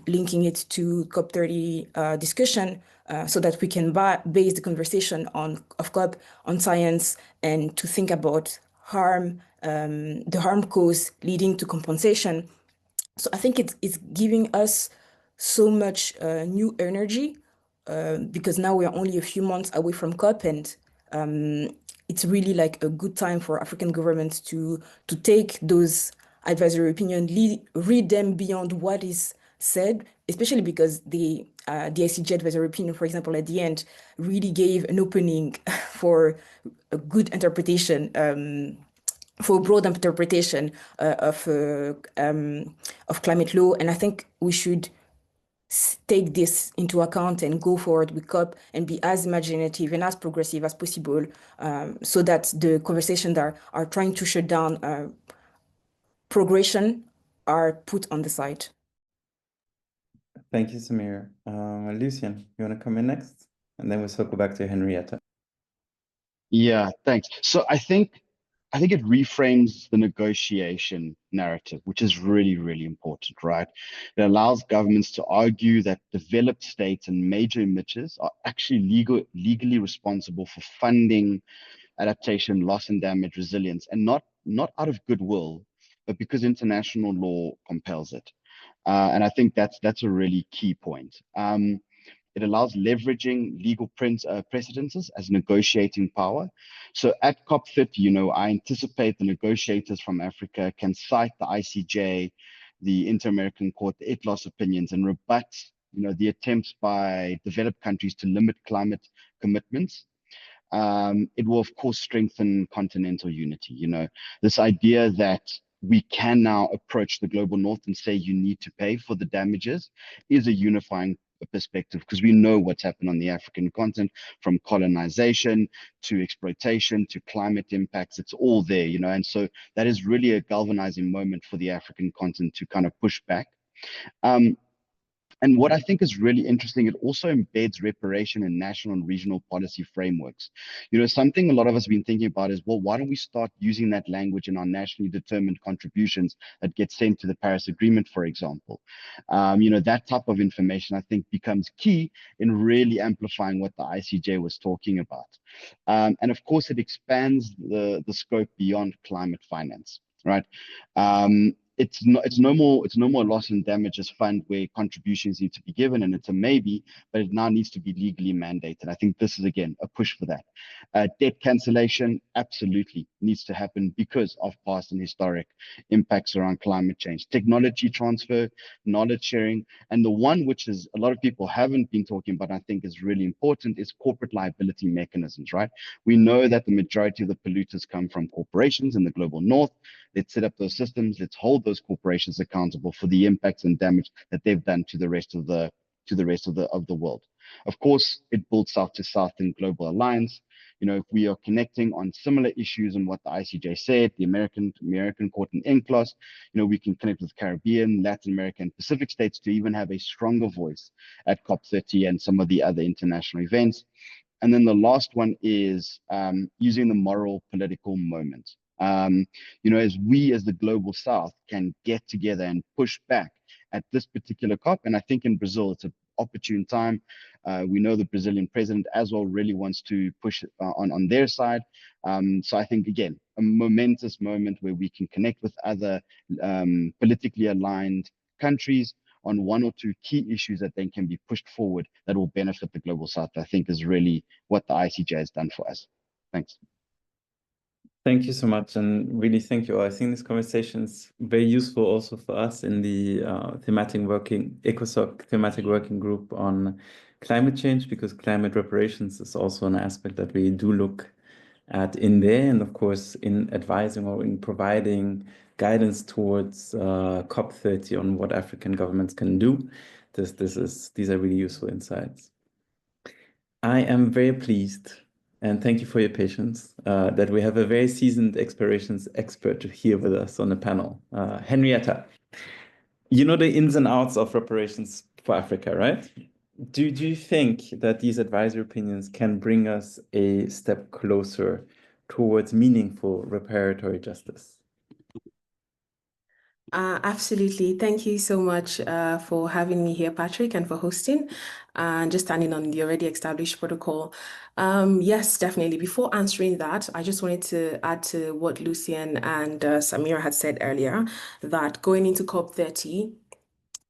linking it to COP30 discussion, so that we can base the conversation of COP on science and to think about harm, the harm caused leading to compensation. So I think it's giving us so much new energy because now we are only a few months away from COP, and it's really like a good time for African governments to take those advisory opinion, read them beyond what is said, especially because the ICJ advisory opinion, for example, at the end, really gave an opening for a good interpretation, for a broad interpretation of climate law. And I think we should take this into account and go forward with COP and be as imaginative and as progressive as possible, so that the conversations that are trying to shut down progression are put on the side. Thank you, Samir. Lucien, you want to come in next? And then we'll circle back to Henrietta. Yeah, thanks. So I think it reframes the negotiation narrative, which is really, really important, right? It allows governments to argue that developed states and major emitters are actually legally responsible for funding adaptation, loss and damage, resilience, and not out of goodwill, but because international law compels it. And I think that's a really key point. It allows leveraging legal precedences as negotiating power. So at COP30, I anticipate the negotiators from Africa can cite the ICJ, the Inter-American Court, the ITLOS opinions, and rebut, the attempts by developed countries to limit climate commitments. It will, of course, strengthen continental unity. This idea that we can now approach the global north and say you need to pay for the damages is a unifying perspective, because we know what's happened on the African continent, from colonization to exploitation to climate impacts. It's all there, and so that is really a galvanizing moment for the African continent to kind of push back. And what I think is really interesting, it also embeds reparation in national and regional policy frameworks. Something a lot of us have been thinking about is, well, why don't we start using that language in our nationally determined contributions that get sent to the Paris Agreement, for example? That type of information, I think, becomes key in really amplifying what the ICJ was talking about. And of course, it expands the scope beyond climate finance, right? It's no more loss and damages fund where contributions need to be given, and it's a maybe, but it now needs to be legally mandated. I think this is, again, a push for that. Debt cancellation absolutely needs to happen because of past and historic impacts around climate change. Technology transfer, knowledge sharing, and the one which is a lot of people haven't been talking about, I think is really important, is corporate liability mechanisms, right? We know that the majority of the polluters come from corporations in the global north. Let's set up those systems. Let's hold those corporations accountable for the impacts and damage that they've done to the rest of the world. Of course, it builds south to south in global alliance. If we are connecting on similar issues and what the ICJ said, the American Court and INCLOS, we can connect with Caribbean, Latin America, and Pacific states to even have a stronger voice at COP30 and some of the other international events. And then the last one is using the moral political moment. As we as the global south can get together and push back at this particular COP. And I think in Brazil, it's an opportune time. We know the Brazilian president as well really wants to push on their side. So I think, again, a momentous moment where we can connect with other politically aligned countries on one or two key issues that then can be pushed forward that will benefit the global south, I think is really what the ICJ has done for us. Thanks. Thank you so much, and really thank you all. I think this conversation is very useful also for us in the ECOSOCC thematic working group on climate change, because climate reparations is also an aspect that we do look at in there, and of course in advising or in providing guidance towards COP30 on what African governments can do. These are really useful insights. I am very pleased, and thank you for your patience, that we have a very seasoned reparations expert here with us on the panel. Henrietta, you know the ins and outs of reparations for Africa, right? Do you think that these advisory opinions can bring us a step closer towards meaningful reparatory justice? Absolutely. Thank you so much for having me here, Patrick, and for hosting and just standing on the already established protocol. Yes, definitely. Before answering that, I just wanted to add to what Lucien and Samira had said earlier, that going into COP30,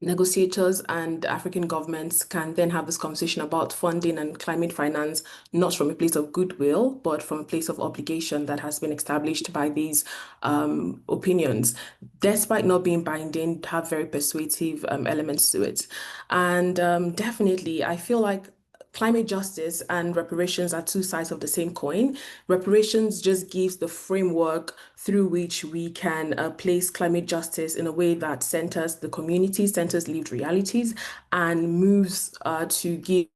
negotiators and African governments can then have this conversation about funding and climate finance, not from a place of goodwill, but from a place of obligation that has been established by these opinions, despite not being binding, have very persuasive elements to it. And definitely, I feel like climate justice and reparations are two sides of the same coin. Reparations just gives the framework through which we can place climate justice in a way that centers the community, centers lived realities, and moves to give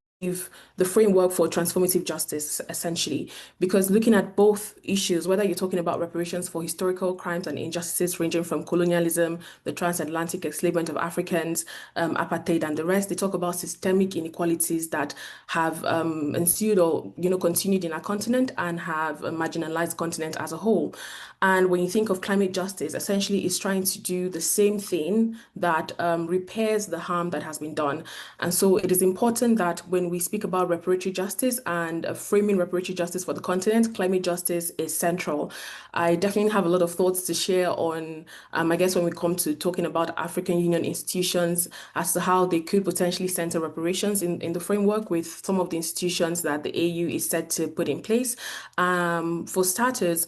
the framework for transformative justice, essentially. Because looking at both issues, whether you're talking about reparations for historical crimes and injustices ranging from colonialism, the transatlantic enslavement of Africans, apartheid, and the rest, they talk about systemic inequalities that have ensued or continued in our continent and have marginalized the continent as a whole. And when you think of climate justice, essentially it's trying to do the same thing that repairs the harm that has been done. And so it is important that when we speak about reparatory justice and framing reparatory justice for the continent, climate justice is central. I definitely have a lot of thoughts to share on, I guess, when we come to talking about African Union institutions as to how they could potentially center reparations in the framework with some of the institutions that the AU is set to put in place. For starters,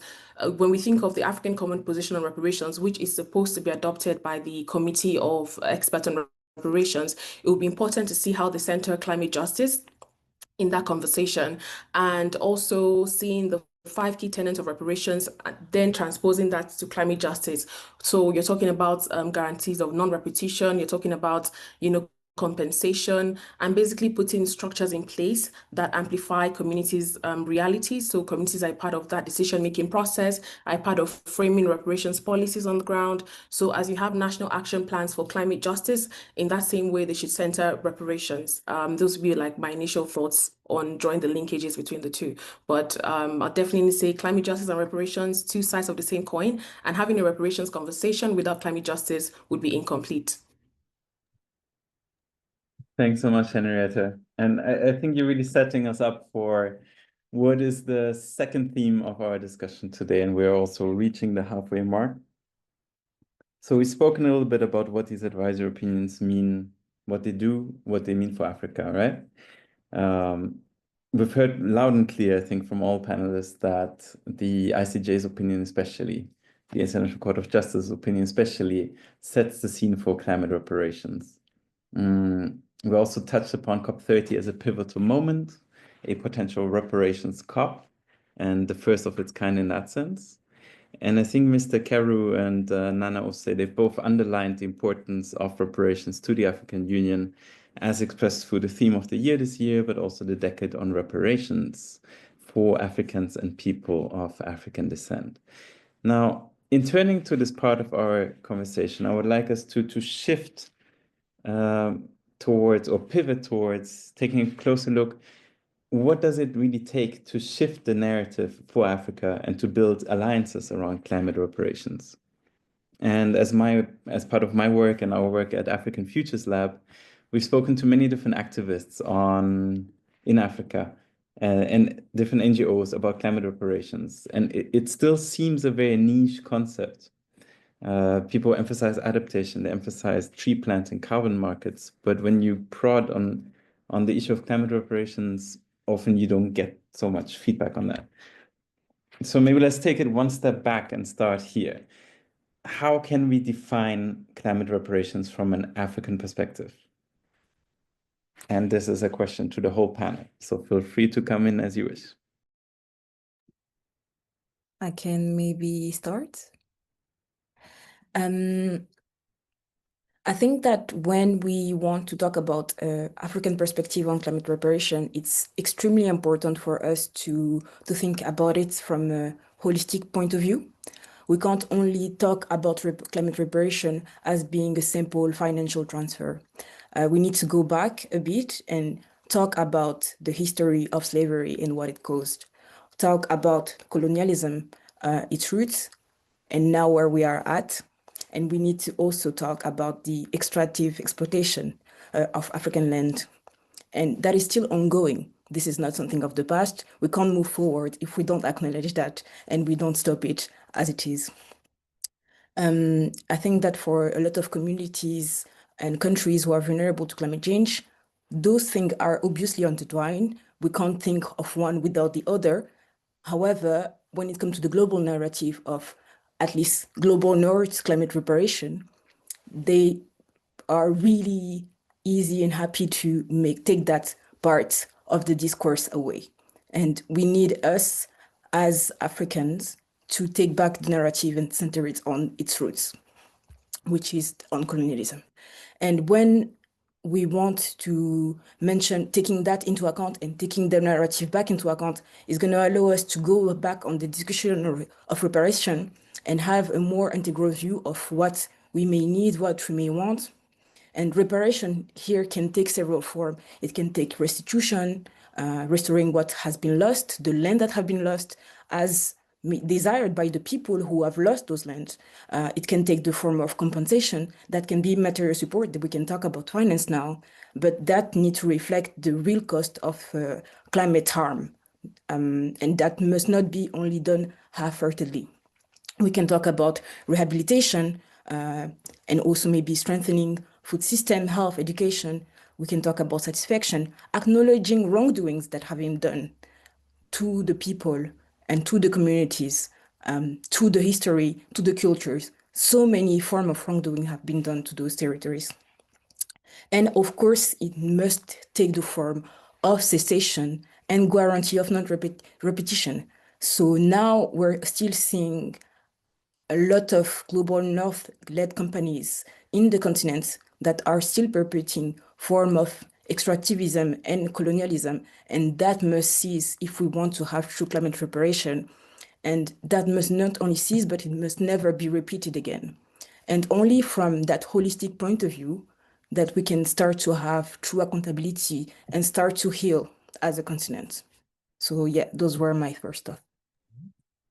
when we think of the African Common Position on Reparations, which is supposed to be adopted by the Committee of Experts on Reparations, it will be important to see how they center climate justice in that conversation, and also seeing the 5 key tenets of reparations, then transposing that to climate justice. So you're talking about guarantees of non-repetition, you're talking about, compensation, and basically putting structures in place that amplify communities' realities. So communities are part of that decision-making process, are part of framing reparations policies on the ground. So as you have national action plans for climate justice, in that same way, they should center reparations. Those would be like my initial thoughts on drawing the linkages between the two. But I'll definitely say climate justice and reparations, two sides of the same coin, and having a reparations conversation without climate justice would be incomplete. Thanks so much, Henrietta. And I think you're really setting us up for what is the second theme of our discussion today, and we're also reaching the halfway mark. So we've spoken a little bit about what these advisory opinions mean, what they do, what they mean for Africa, right? We've heard loud and clear, I think, from all panelists that the ICJ's opinion especially, the International Court of Justice's opinion especially, sets the scene for climate reparations. We also touched upon COP30 as a pivotal moment, a potential reparations COP, and the first of its kind in that sense. And I think Mr. Karu and Nana Ose, they've both underlined the importance of reparations to the African Union as expressed through the theme of the year this year, but also the decade on reparations for Africans and people of African descent. Now, in turning to this part of our conversation, I would like us to shift towards or pivot towards taking a closer look. What does it really take to shift the narrative for Africa and to build alliances around climate reparations? And as part of my work and our work at African Futures Lab, we've spoken to many different activists in Africa and different NGOs about climate reparations. And it still seems a very niche concept. People emphasize adaptation, they emphasize tree planting, carbon markets, but when you prod on the issue of climate reparations, often you don't get so much feedback on that. So maybe let's take it one step back and start here. How can we define climate reparations from an African perspective? And this is a question to the whole panel, so feel free to come in as you wish. I can maybe start. I think that when we want to talk about African perspective on climate reparation, it's extremely important for us to think about it from a holistic point of view. We can't only talk about climate reparation as being a simple financial transfer. We need to go back a bit and talk about the history of slavery and what it caused. Talk about colonialism, its roots, and now where we are at. And we need to also talk about the extractive exploitation of African land. And that is still ongoing. This is not something of the past. We can't move forward if we don't acknowledge that and we don't stop it as it is. I think that for a lot of communities, and countries who are vulnerable to climate change. Those things are obviously intertwined. We can't think of one without the other. However, when it comes to the global narrative of at least global north climate reparation, they are really easy and happy to take that part of the discourse away. And we need us as Africans to take back the narrative and center it on its roots, which is on colonialism. And when we want to mention taking that into account and taking the narrative back into account is going to allow us to go back on the discussion of reparation and have a more integral view of what we may need, what we may want. And reparation here can take several forms. It can take restitution, restoring what has been lost, the land that have been lost, as desired by the people who have lost those lands. It can take the form of compensation. That can be material support, that we can talk about finance now, but that needs to reflect the real cost of climate harm. And that must not be only done half-heartedly. We can talk about rehabilitation and also maybe strengthening food system, health, education. We can talk about satisfaction, acknowledging wrongdoings that have been done to the people and to the communities, to the history, to the cultures. So many forms of wrongdoing have been done to those territories. And of course, it must take the form of cessation and guarantee of non-repetition. So now we're still seeing a lot of global North-led companies in the continent that are still perpetuating form of extractivism and colonialism, and that must cease if we want to have true climate reparation. And that must not only cease, but it must never be repeated again. And only from that holistic point of view that we can start to have true accountability and start to heal as a continent. So yeah, those were my first thoughts.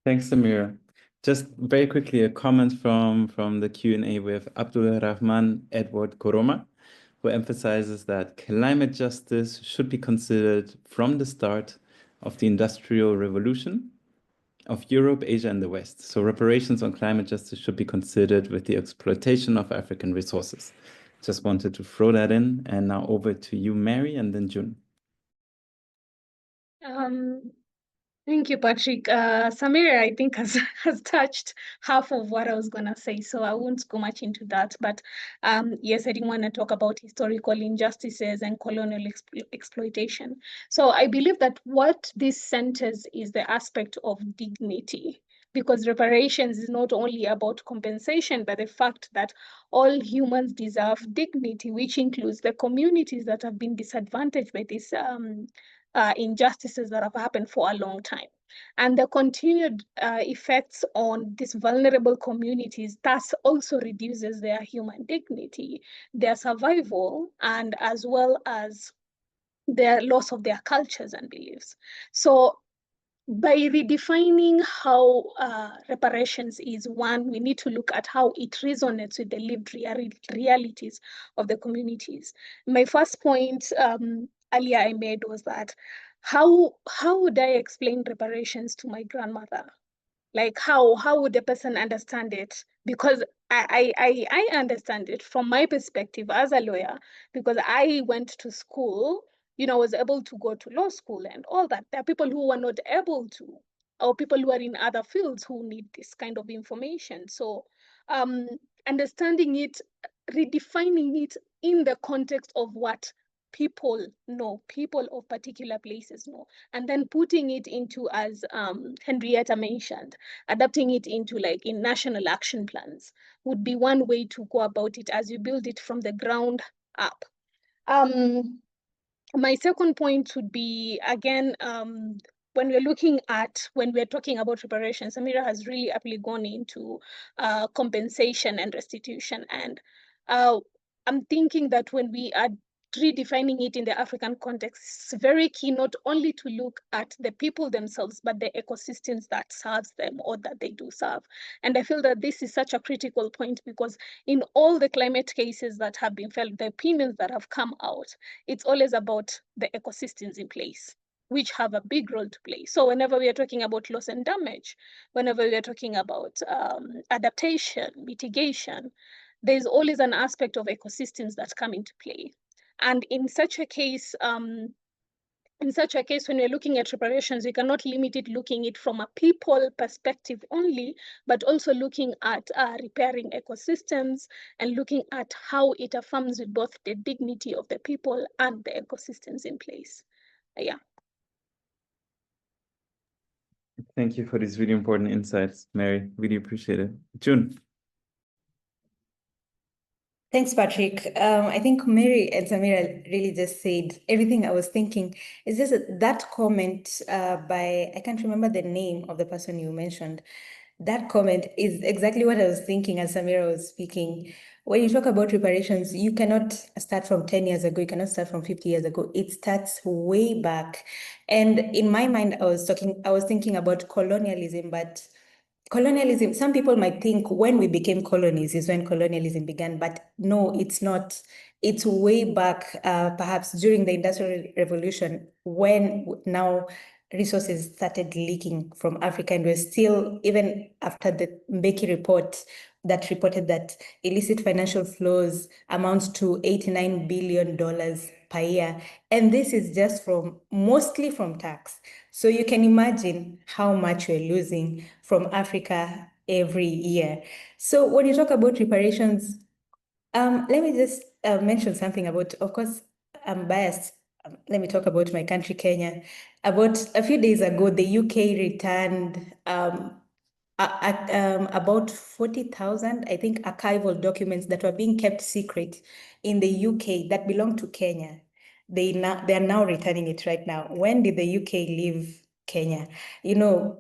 Thanks, Samira. Just very quickly, a comment from the Q&A with Abdul Rahman Edward Koroma, who emphasizes that climate justice should be considered from the start of the Industrial Revolution of Europe, Asia, and the West. So reparations on climate justice should be considered with the exploitation of African resources. Just wanted to throw that in. And now over to you, Mary, and then June. Thank you, Patrick. Samira, I think, has touched half of what I was going to say, so I won't go much into that. But yes, I didn't want to talk about historical injustices and colonial exploitation. So I believe that what this centers is the aspect of dignity, because reparations is not only about compensation, but the fact that all humans deserve dignity, which includes the communities that have been disadvantaged by this injustices that have happened for a long time. And the continued effects on these vulnerable communities thus also reduces their human dignity, their survival, and as well as their loss of their cultures and beliefs. So by redefining how reparations is, one, we need to look at how it resonates with the lived realities of the communities. My first point earlier I made was that how would I explain reparations to my grandmother? Like how would the person understand it? Because I understand it from my perspective as a lawyer, because I went to school, was able to go to law school and all that. There are people who were not able to, or people who are in other fields who need this kind of information. So understanding it, redefining it in the context of what people know, people of particular places know, and then putting it into, as Henrietta mentioned, adapting it into like in national action plans would be one way to go about it as you build it from the ground up. My second point would be, again, when we're talking about reparations, Samira has really aptly gone into compensation and restitution. And I'm thinking that when we are redefining it in the African context, it's very key not only to look at the people themselves, but the ecosystems that serves them or that they do serve. And I feel that this is such a critical point, because in all the climate cases that have been felt, the opinions that have come out, it's always about the ecosystems in place, which have a big role to play. So whenever we are talking about loss and damage, whenever we are talking about adaptation, mitigation, there's always an aspect of ecosystems that come into play. And in such a case, when we're looking at reparations, we cannot limit it looking it from a people perspective only, but also looking at repairing ecosystems and looking at how it affirms with both the dignity of the people and the ecosystems in place. Yeah. Thank you for these really important insights, Mary. Really appreciate it. June. Thanks, Patrick. I think Mary and Samira really just said everything I was thinking. It's just that comment by, I can't remember the name of the person you mentioned. That comment is exactly what I was thinking as Samira was speaking. When you talk about reparations, you cannot start from 10 years ago, you cannot start from 50 years ago. It starts way back. And in my mind, I was thinking about colonialism, but colonialism, some people might think when we became colonies is when colonialism began, but no, it's not. It's way back, perhaps during the Industrial Revolution, when now resources started leaking from Africa, and we're still, even after the Mbeki report that reported that illicit financial flows amounts to $89 billion per year. And this is just mostly from tax. So you can imagine how much we're losing from Africa every year. So when you talk about reparations, let me just mention something about, of course, I'm biased. Let me talk about my country, Kenya. About a few days ago, the UK returned about 40,000, I think, archival documents that were being kept secret in the UK that belong to Kenya. They are now returning it right now. When did the UK leave Kenya?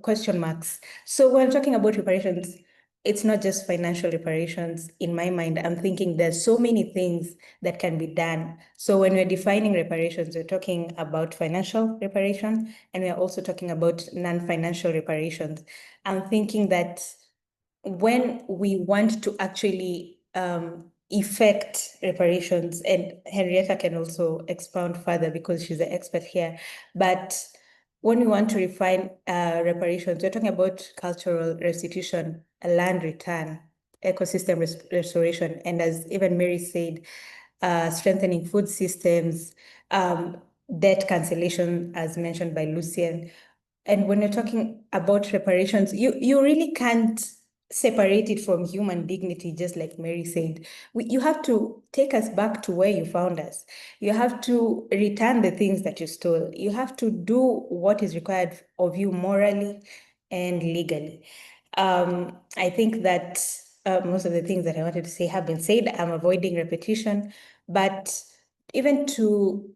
Question marks. So when I'm talking about reparations, it's not just financial reparations. In my mind, I'm thinking there's so many things that can be done. So when we're defining reparations, we're talking about financial reparation, and we're also talking about non-financial reparations. I'm thinking that when we want to actually effect reparations, and Henrietta can also expound further because she's the expert here, but when we want to refine reparations, we're talking about cultural restitution, land return, ecosystem restoration, and as even Mary said, strengthening food systems, debt cancellation, as mentioned by Lucien. And when you're talking about reparations, you really can't separate it from human dignity, just like Mary said. You have to take us back to where you found us. You have to return the things that you stole. You have to do what is required of you morally and legally. I think that most of the things that I wanted to say have been said. I'm avoiding repetition, but even to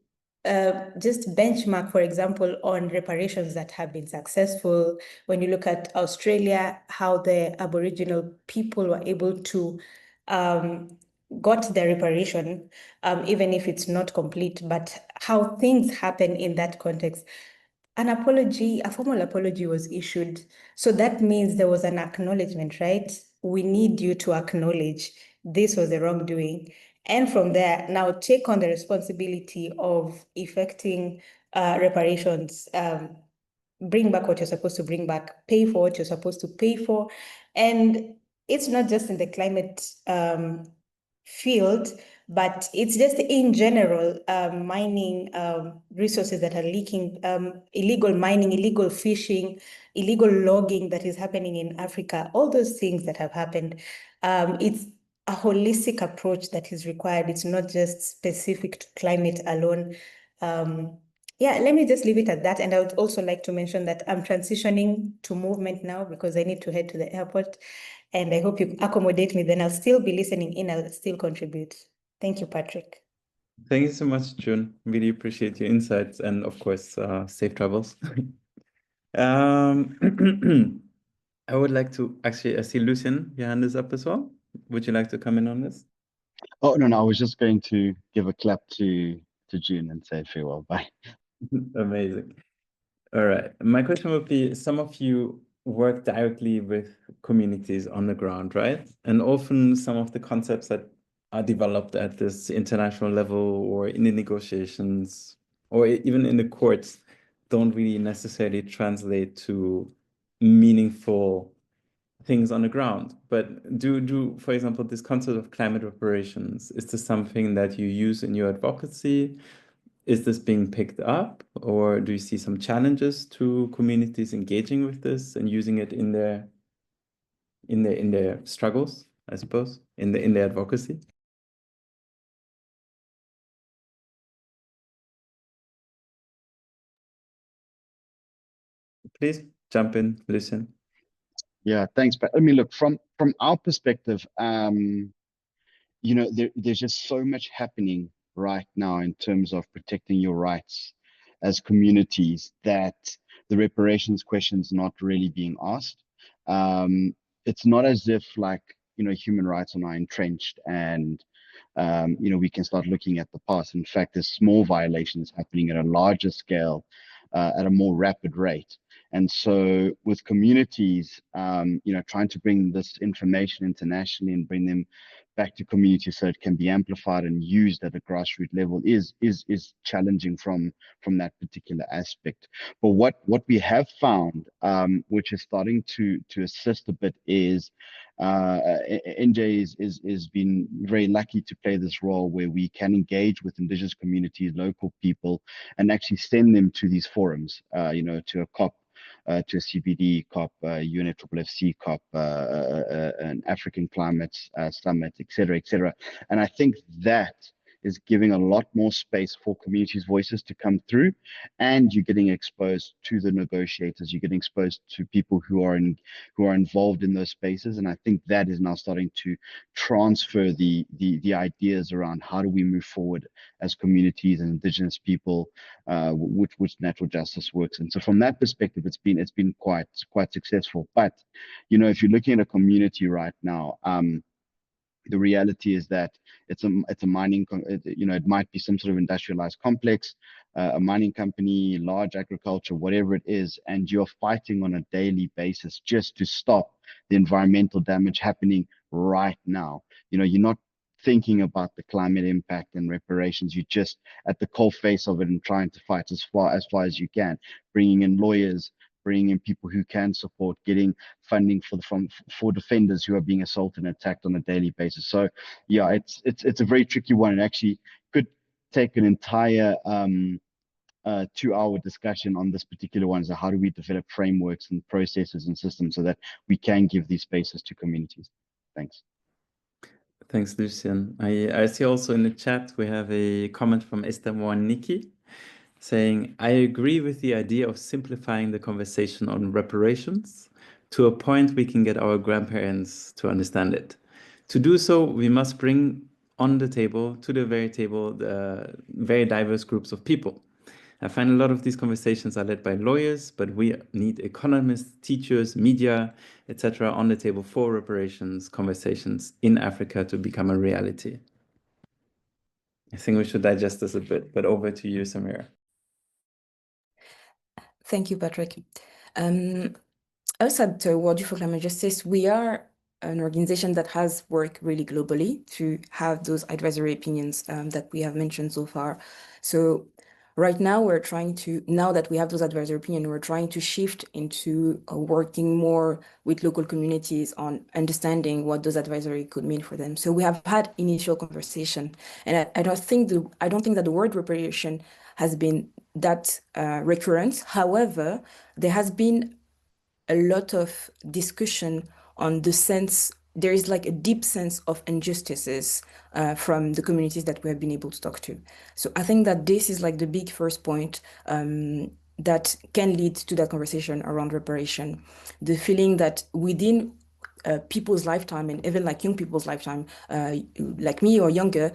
just benchmark, for example, on reparations that have been successful. When you look at Australia, how the Aboriginal people were able to got their reparation, even if it's not complete, but how things happen in that context. An apology, a formal apology was issued. So that means there was an acknowledgement, right? We need you to acknowledge this was the wrongdoing. And from there, now take on the responsibility of effecting reparations, bring back what you're supposed to bring back, pay for what you're supposed to pay for. And it's not just in the climate field, but it's just in general, mining resources that are leaking, illegal mining, illegal fishing, illegal logging that is happening in Africa, all those things that have happened. It's a holistic approach that is required. It's not just specific to climate alone. Yeah, let me just leave it at that. And I would also like to mention that I'm transitioning to movement now because I need to head to the airport. And I hope you accommodate me. Then I'll still be listening in. I'll still contribute. Thank you, Patrick. Thank you so much, June. Really appreciate your insights and, of course, safe travels. I would like to actually, I see Lucien, your hand is up as well. Would you like to come in on this? Oh, no, I was just going to give a clap to June and say farewell. Bye. Amazing. All right. My question would be, some of you work directly with communities on the ground, right? And often some of the concepts that are developed at this international level or in the negotiations or even in the courts don't really necessarily translate to meaningful things on the ground. But for example, this concept of climate reparations, is this something that you use in your advocacy? Is this being picked up, or do you see some challenges to communities engaging with this and using it in their struggles, I suppose, in their advocacy? Please jump in, Lucien. Yeah, thanks. But I mean, look, from our perspective, you know, there's just so much happening right now in terms of protecting your rights as communities that the reparations question's not really being asked. It's not as if, like, you know, human rights are now entrenched and you know, we can start looking at the past. In fact, there's small violations happening at a larger scale, at a more rapid rate. And so with communities, you know, trying to bring this information internationally and bring them back to communities so it can be amplified and used at a grassroots level is challenging from that particular aspect. But what we have found, which is starting to assist a bit, is NJ is been very lucky to play this role where we can engage with indigenous communities, local people, and actually send them to these forums, you know, to a COP, to a CBD COP, UNFCCC COP, an African Climate Summit, etc., etc. And I think that is giving a lot more space for communities' voices to come through, and you're getting exposed to the negotiators, you're getting exposed to people who are involved in those spaces. And I think that is now starting to transfer the ideas around how do we move forward as communities and indigenous people, which natural justice works. And so from that perspective, it's been quite successful. But you know, if you're looking at a community right now, the reality is that it's a mining, you know, it might be some sort of industrialized complex, a mining company, large agriculture, whatever it is, and you're fighting on a daily basis just to stop the environmental damage happening right now. You know, you're not thinking about the climate impact and reparations. You're just at the cold face of it and trying to fight as far as you can, bringing in lawyers, bringing in people who can support, getting funding for defenders who are being assaulted and attacked on a daily basis. So yeah, it's a very tricky one, and actually could take an entire 2-hour discussion on this particular one. So how do we develop frameworks and processes and systems so that we can give these spaces to communities? Thanks. Thanks, Lucien. I see also in the chat we have a comment from Esther Moaniki saying, I agree with the idea of simplifying the conversation on reparations to a point we can get our grandparents to understand it. To do so, we must bring on the table, to the very table, the very diverse groups of people. I find a lot of these conversations are led by lawyers, but we need economists, teachers, media, etc. on the table for reparations conversations in Africa to become a reality. I think we should digest this a bit, but over to you, Samira. Thank you, Patrick. Us at World Youth for Climate Justice, we are an organization that has worked really globally to have those advisory opinions that we have mentioned so far. So right now, we're trying to, now that we have those advisory opinions, we're trying to shift into working more with local communities on understanding what those advisory could mean for them. So we have had initial conversation, and I don't think that the word reparation has been that recurrent. However, there has been a lot of discussion on the sense, there is like a deep sense of injustices from the communities that we have been able to talk to. So I think that this is like the big first point that can lead to that conversation around reparation. The feeling that within people's lifetime, and even like young people's lifetime, like me or younger,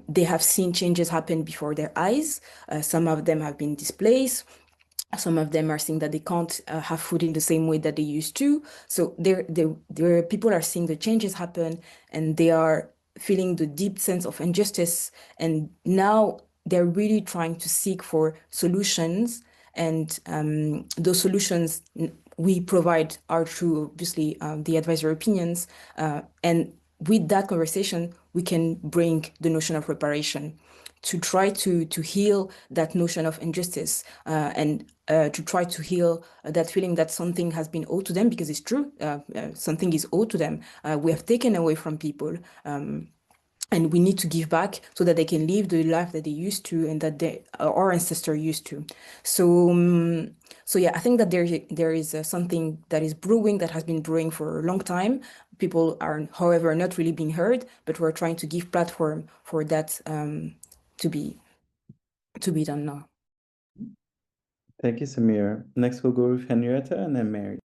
they have seen changes happen before their eyes. Some of them have been displaced. Some of them are seeing that they can't have food in the same way that they used to. So people are seeing the changes happen, and they are feeling the deep sense of injustice. And now they're really trying to seek for solutions. And those solutions we provide are through, obviously, the advisory opinions. And with that conversation, we can bring the notion of reparation try to heal that notion of injustice and to try to heal that feeling that something has been owed to them, because it's true, something is owed to them. We have taken away from people, and we need to give back so that they can live the life that they used to and that our ancestors used to. So, so yeah, I think that there is something that is brewing, that has been brewing for a long time. People are, however, not really being heard, but we're trying to give platform for that to be done now. Thank you, Samira. Next, we'll go with Henrietta and then Mary.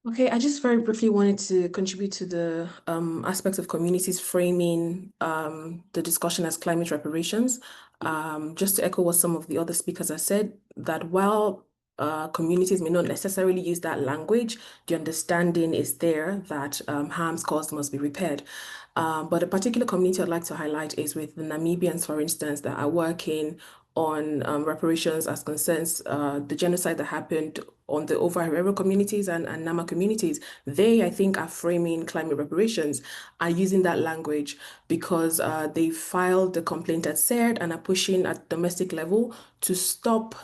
Okay, I just very briefly wanted to contribute to the aspects of communities framing the discussion as climate reparations. Just to echo what some of the other speakers have said, that while communities may not necessarily use that language, the understanding is there that harms caused must be repaired. But a particular community I'd like to highlight is with the Namibians, for instance, that are working on reparations as concerns the genocide that happened on the Over-Herero communities and Nama communities. They, I think, are framing climate reparations, are using that language because they filed the complaint at CERD and are pushing at domestic level to stop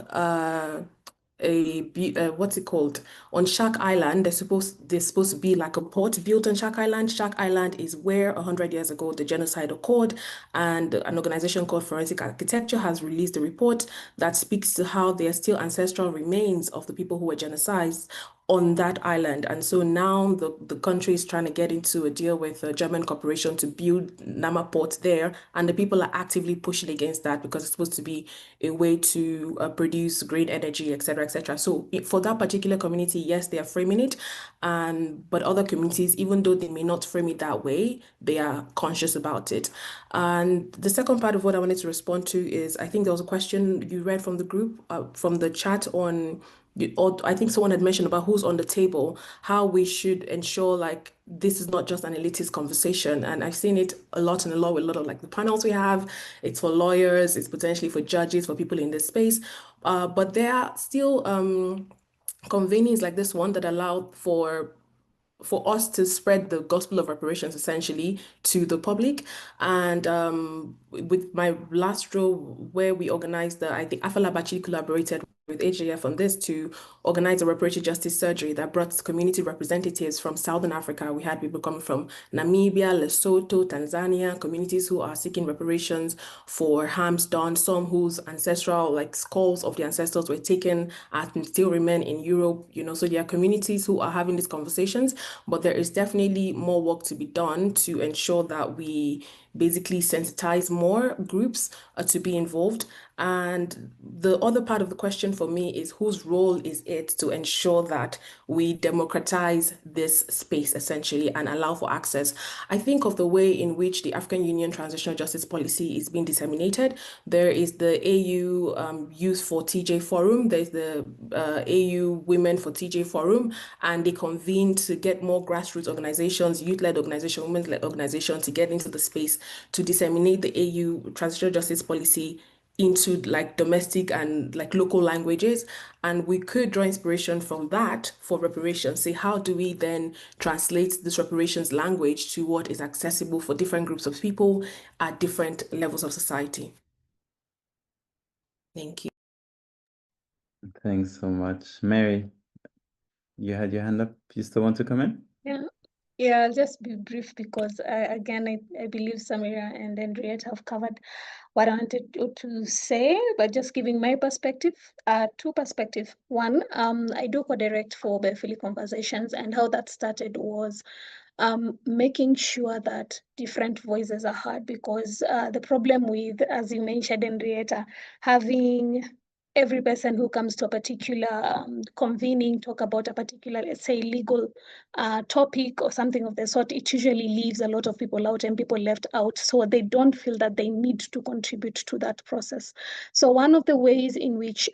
what's it called? On Shark Island, there's supposed to be like a port built on Shark Island. Shark Island is where 100 years ago the genocide occurred, and an organization called Forensic Architecture has released a report that speaks to how there are still ancestral remains of the people who were genocided on that island. And so now the country is trying to get into a deal with a German corporation to build Nama Port there, and the people are actively pushing against that because it's supposed to be a way to produce green energy, etc., etc. So for that particular community, yes, they are framing it, but other communities, even though they may not frame it that way, they are conscious about it. And the second part of what I wanted to respond to is, I think there was a question you read from the group, from the chat on, or I think someone had mentioned about who's on the table, how we should ensure like this is not just an elitist conversation. And I've seen it a lot with a lot of like the panels we have. It's for lawyers, it's potentially for judges, for people in this space. But there are still convenings like this one that allow for us to spread the gospel of reparations essentially to the public. And with my last role where we organized I think Afalab actually collaborated with HJF on this to organize a reparatory justice surgery that brought community representatives from Southern Africa. We had people coming from Namibia, Lesotho, Tanzania, communities who are seeking reparations for harms done, some whose ancestral like skulls of the ancestors were taken and still remain in Europe, so there are communities who are having these conversations, but there is definitely more work to be done to ensure that we basically sensitize more groups to be involved. And the other part of the question for me is, whose role is it to ensure that we democratize this space essentially and allow for access? I think of the way in which the African Union Transitional Justice Policy is being disseminated. There is the AU Youth for TJ Forum, there's the AU Women for TJ Forum, and they convene to get more grassroots organizations, youth-led organizations, women-led organizations to get into the space to disseminate the AU Transitional Justice Policy into like domestic and like local languages. And we could draw inspiration from that for reparations. Say, how do we then translate this reparations language to what is accessible for different groups of people at different levels of society? Thank you. Thanks so much. Mary, you had your hand up. You still want to come in? Yeah, I'll just be brief because I believe Samira and Henrietta have covered what I wanted to say, but just giving my perspective, two perspectives. One, I do co-direct for Befili Conversations, and how that started was making sure that different voices are heard, because the problem with, as you mentioned, Henrietta, having every person who comes to a particular convening talk about a particular, let's say, legal topic or something of the sort, it usually leaves a lot of people out and people left out, so they don't feel that they need to contribute to that process. So one of the ways in which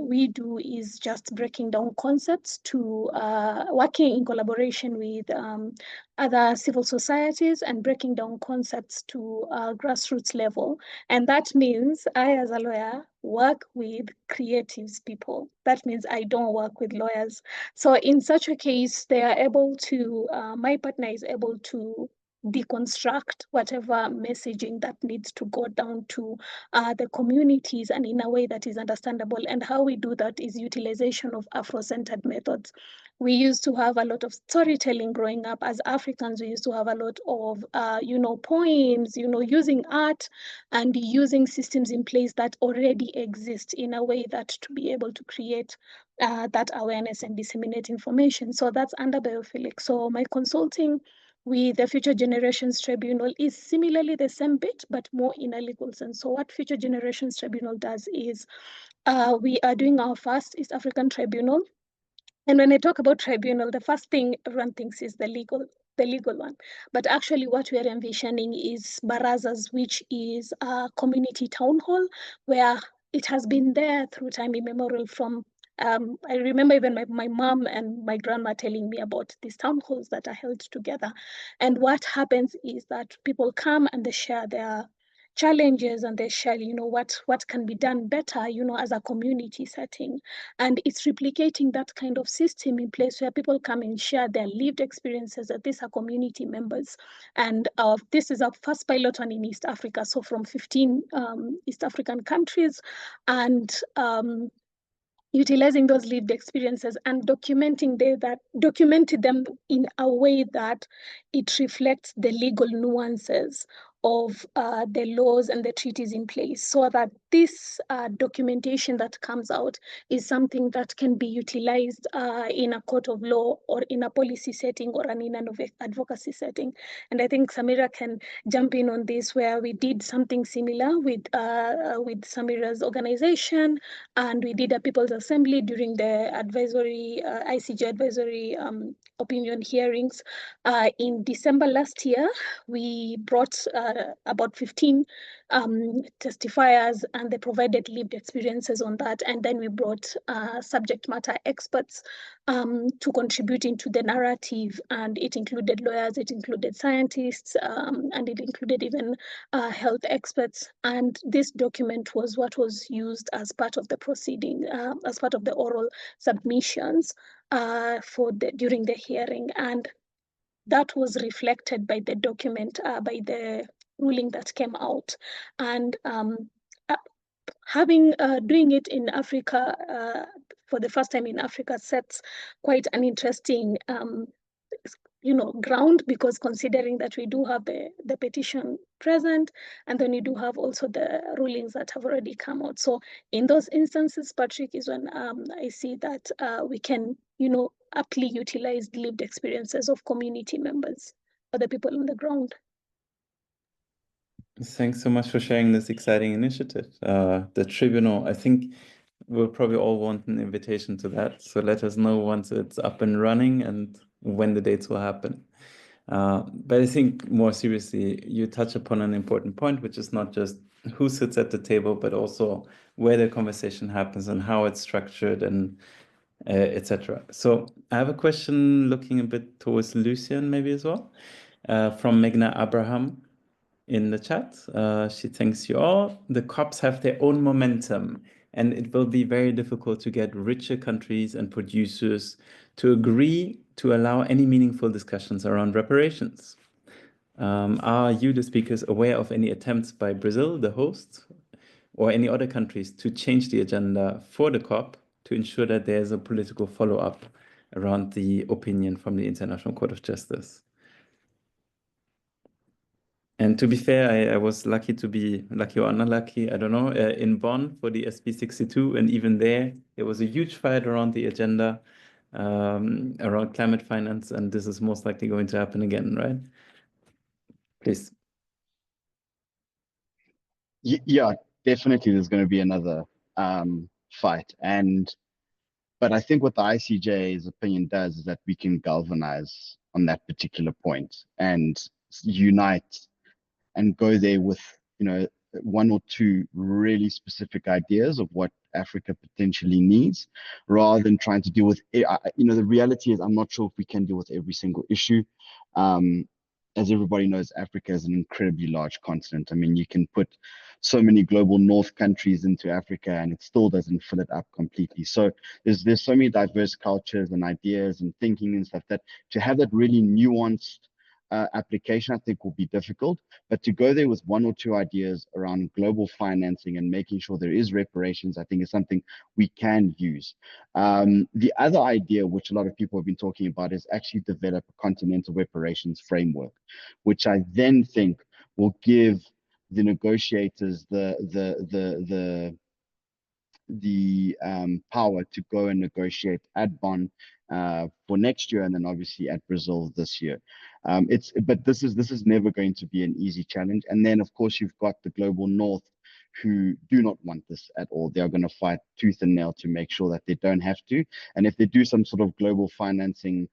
we do is just breaking down concepts to working in collaboration with other civil societies and breaking down concepts to grassroots level. And that means I, as a lawyer, work with creatives people. That means I don't work with lawyers. So in such a case, they are able to, my partner is able to deconstruct whatever messaging that needs to go down to the communities and in a way that is understandable. And how we do that is utilization of Afro-centered methods. We used to have a lot of storytelling growing up. As Africans, we used to have a lot of, poems, using art and using systems in place that already exist in a way that to be able to create that awareness and disseminate information. So that's under biophilic. So my consulting with the Future Generations Tribunal is similarly the same bit, but more in a legal sense. So what Future Generations Tribunal does is we are doing our first East African tribunal. And when I talk about tribunal, the first thing everyone thinks is the legal one. But actually what we are envisioning is barazas, which is a community town hall where it has been there through time immemorial from I remember even my mom and my grandma telling me about these town halls that are held together. And what happens is that people come and they share their challenges and they share, what can be done better, as a community setting. And it's replicating that kind of system in place where people come and share their lived experiences, that these are community members. And this is our first pilot one in East Africa. So from 15 East African countries, and utilizing those lived experiences and documented them in a way that it reflects the legal nuances of the laws and the treaties in place, so that this documentation that comes out is something that can be utilized in a court of law or in a policy setting or in an advocacy setting. And I think Samira can jump in on this, where we did something similar with Samira's organization, and we did a People's Assembly during the advisory ICJ advisory opinion hearings. In December last year, we brought about 15 testifiers, and they provided lived experiences on that. And then we brought subject matter experts to contribute into the narrative, and it included lawyers, it included scientists, and it included even health experts. And this document was what was used as part of the proceeding, as part of the oral submissions during the hearing. And that was reflected by the document, by the ruling that came out. And doing it in Africa for the first time in Africa sets quite an interesting ground, because considering that we do have the petition present, and then we do have also the rulings that have already come out. So in those instances, Patrick, is when I see that we can, aptly utilize lived experiences of community members or the people on the ground. Thanks so much for sharing this exciting initiative. The tribunal, I think we'll probably all want an invitation to that. So let us know once it's up and running and when the dates will happen. But I think more seriously, you touch upon an important point, which is not just who sits at the table, but also where the conversation happens and how it's structured and etc. So I have a question looking a bit towards Lucian maybe as well, from Meghna Abraham in the chat. She thanks you all. The COPs have their own momentum, and it will be very difficult to get richer countries and producers to agree to allow any meaningful discussions around reparations. Are you, the speakers, aware of any attempts by Brazil, the host, or any other countries to change the agenda for the COP to ensure that there's a political follow-up around the opinion from the International Court of Justice? And to be fair, I was lucky or unlucky, I don't know, in Bonn for the SB62. And even there was a huge fight around the agenda, around climate finance. And this is most likely going to happen again, right? Please. Yeah, definitely there's going to be another fight. But I think what the ICJ's opinion does is that we can galvanize on that particular point and unite and go there with, one or two really specific ideas of what Africa potentially needs, rather than trying to deal with, the reality is I'm not sure if we can deal with every single issue. As everybody knows, Africa is an incredibly large continent. I mean, you can put so many global north countries into Africa and it still doesn't fill it up completely. So there's so many diverse cultures and ideas and thinking and stuff, that to have that really nuanced application, I think, will be difficult. But to go there with one or two ideas around global financing and making sure there is reparations, I think is something we can use. The other idea, which a lot of people have been talking about, is actually develop a continental reparations framework, which I then think will give the negotiators the power to go and negotiate at Bonn for next year, and then obviously at Brazil this year. But this is never going to be an easy challenge. And then of course you've got the global north who do not want this at all. They are going to fight tooth and nail to make sure that they don't have to. And if they do some sort of global financing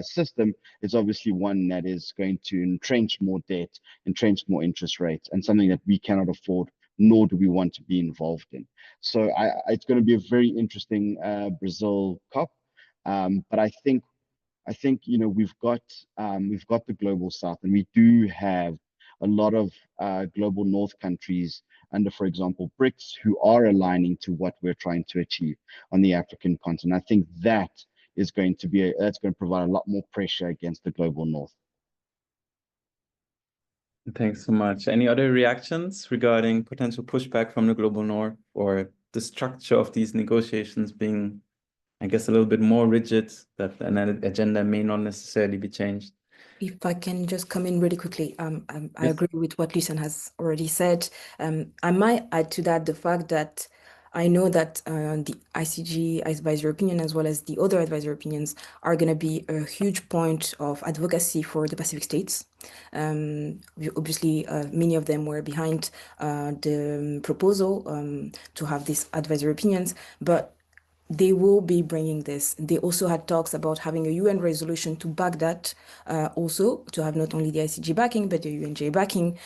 system, it's obviously one that is going to entrench more debt, entrench more interest rates, and something that we cannot afford, nor do we want to be involved in. So it's going to be a very interesting Brazil COP. But I think we've got the global south, and we do have a lot of global north countries under, for example, BRICS, who are aligning to what we're trying to achieve on the African continent. I think that is going to provide a lot more pressure against the global north. Thanks so much. Any other reactions regarding potential pushback from the global north, or the structure of these negotiations being, I guess, a little bit more rigid, that an agenda may not necessarily be changed? If I can just come in really quickly, I agree with what Lucien has already said. I might add to that the fact that I know that the ICG advisory opinion, as well as the other advisory opinions, are going to be a huge point of advocacy for the Pacific states. Obviously, many of them were behind the proposal to have these advisory opinions, but they will be bringing this. They also had talks about having a UN resolution to back that, also to have not only the ICG backing, but the UNJ backing.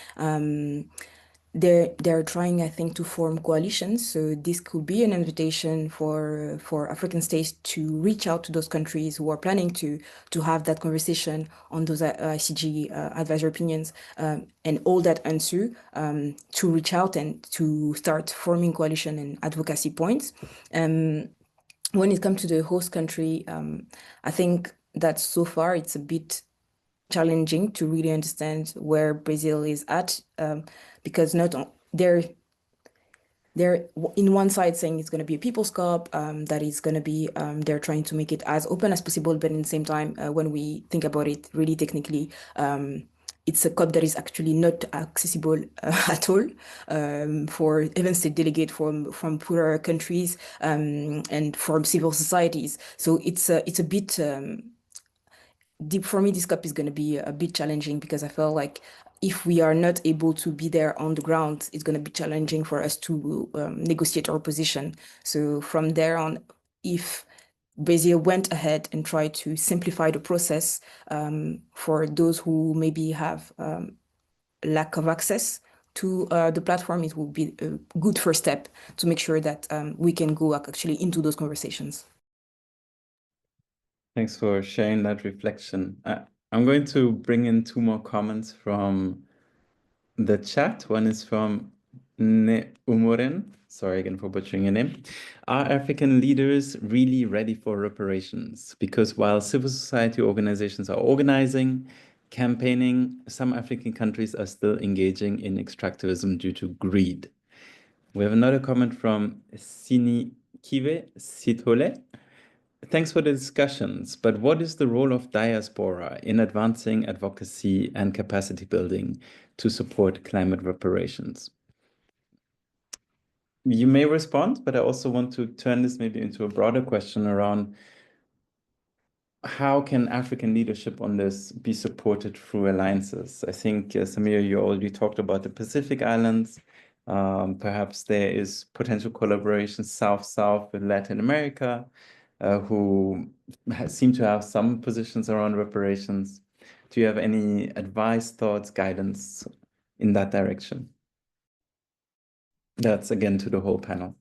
They're trying, I think, to form coalitions. So this could be an invitation for African states to reach out to those countries who are planning to have that conversation on those ICG advisory opinions, and all that answer to reach out and to start forming coalition and advocacy points. When it comes to the host country, I think that so far it's a bit challenging to really understand where Brazil is at, because they're in one side saying it's going to be a people's cup, that is going to be, they're trying to make it as open as possible, but at the same time, when we think about it really technically, it's a COP that is actually not accessible at all for even state delegates from poorer countries and from civil societies. So it's a bit for me. This COP is going to be a bit challenging, because I feel like if we are not able to be there on the ground, it's going to be challenging for us to negotiate our position. So from there on, if Brazil went ahead and tried to simplify the process for those who maybe have lack of access to the platform, it will be a good first step to make sure that we can go actually into those conversations. Thanks for sharing that reflection. I'm going to bring in two more comments from the chat. One is from Umuren. Sorry again for butchering your name. Are African leaders really ready for reparations? Because while civil society organizations are organizing, campaigning, some African countries are still engaging in extractivism due to greed. We have another comment from Sinikive Sitole. Thanks for the discussions, but what is the role of diaspora in advancing advocacy and capacity building to support climate reparations? You may respond, but I also want to turn this maybe into a broader question around how can African leadership on this be supported through alliances? I think, Samir, you already talked about the Pacific Islands. Perhaps there is potential collaboration South-South with Latin America, who seem to have some positions around reparations. Do you have any advice, thoughts, guidance in that direction? That's again to the whole panel.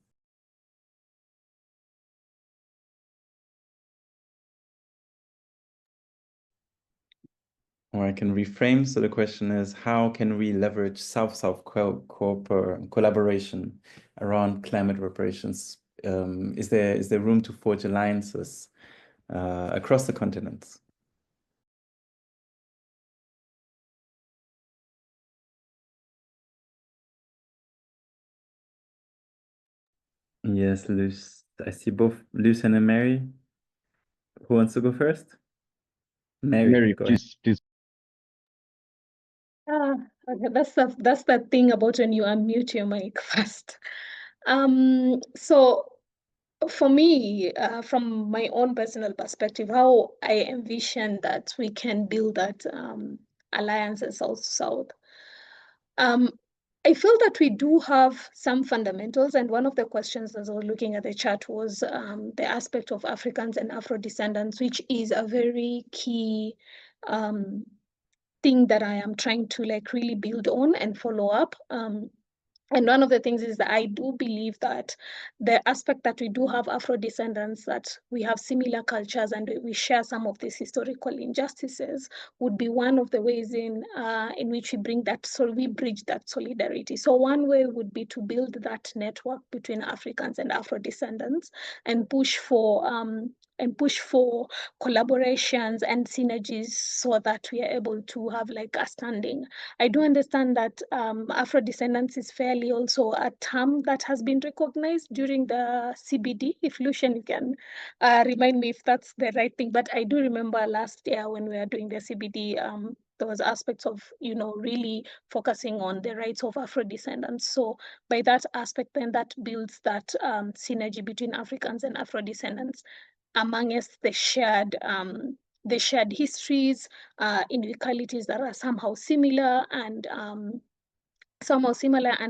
Or I can reframe. So the question is, how can we leverage South-South collaboration around climate reparations? Is there room to forge alliances across the continents? Yes, Luce. I see both Lucian and Mary. Who wants to go first? Mary, go ahead. please. Okay, that's the thing about when you unmute your mic first. So for me, from my own personal perspective, how I envision that we can build that alliance South-South. I feel that we do have some fundamentals, and one of the questions as I was looking at the chat was the aspect of Africans and Afro-descendants, which is a very key thing that I am trying to like really build on and follow up. And one of the things is that I do believe that the aspect that we do have Afro-descendants, that we have similar cultures and we share some of these historical injustices, would be one of the ways in which we bring that, so we bridge that solidarity. So one way would be to build that network between Africans and Afro-descendants and push for collaborations and synergies so that we are able to have like a standing. I do understand that Afro-descendants is fairly also a term that has been recognized during the CBD. If Lucian, you can remind me if that's the right thing. But I do remember last year when we were doing the CBD, there was aspects of, really focusing on the rights of Afro-descendants. So by that aspect, then that builds that synergy between Africans and Afro-descendants amongst the shared histories, inequalities that are somehow similar, and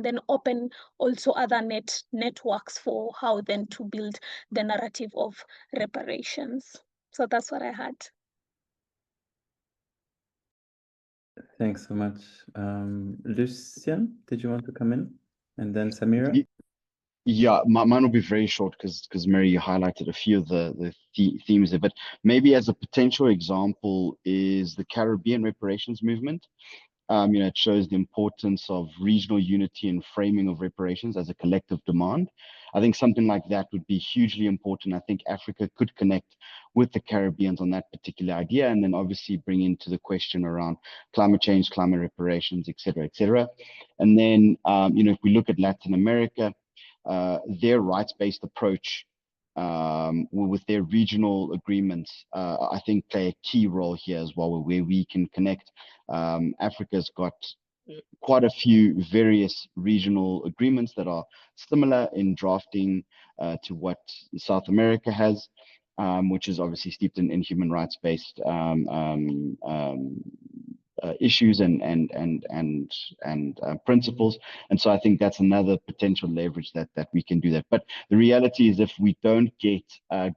then open also other networks for how then to build the narrative of reparations. So that's what I had. Thanks so much. Lucian, did you want to come in? And then Samira? Yeah, mine will be very short because Mary, you highlighted a few of the themes there, but maybe as a potential example is the Caribbean reparations movement. It shows the importance of regional unity and framing of reparations as a collective demand. I think something like that would be hugely important. I think Africa could connect with the Caribbeans on that particular idea, and then obviously bring into the question around climate change, climate reparations, et cetera, et cetera. And then, if we look at Latin America, their rights-based approach with their regional agreements, I think play a key role here as well, where we can connect. Africa's got quite a few various regional agreements that are similar in drafting to what South America has, which is obviously steeped in human rights-based issues and principles. And so I think that's another potential leverage that we can do that. But the reality is, if we don't get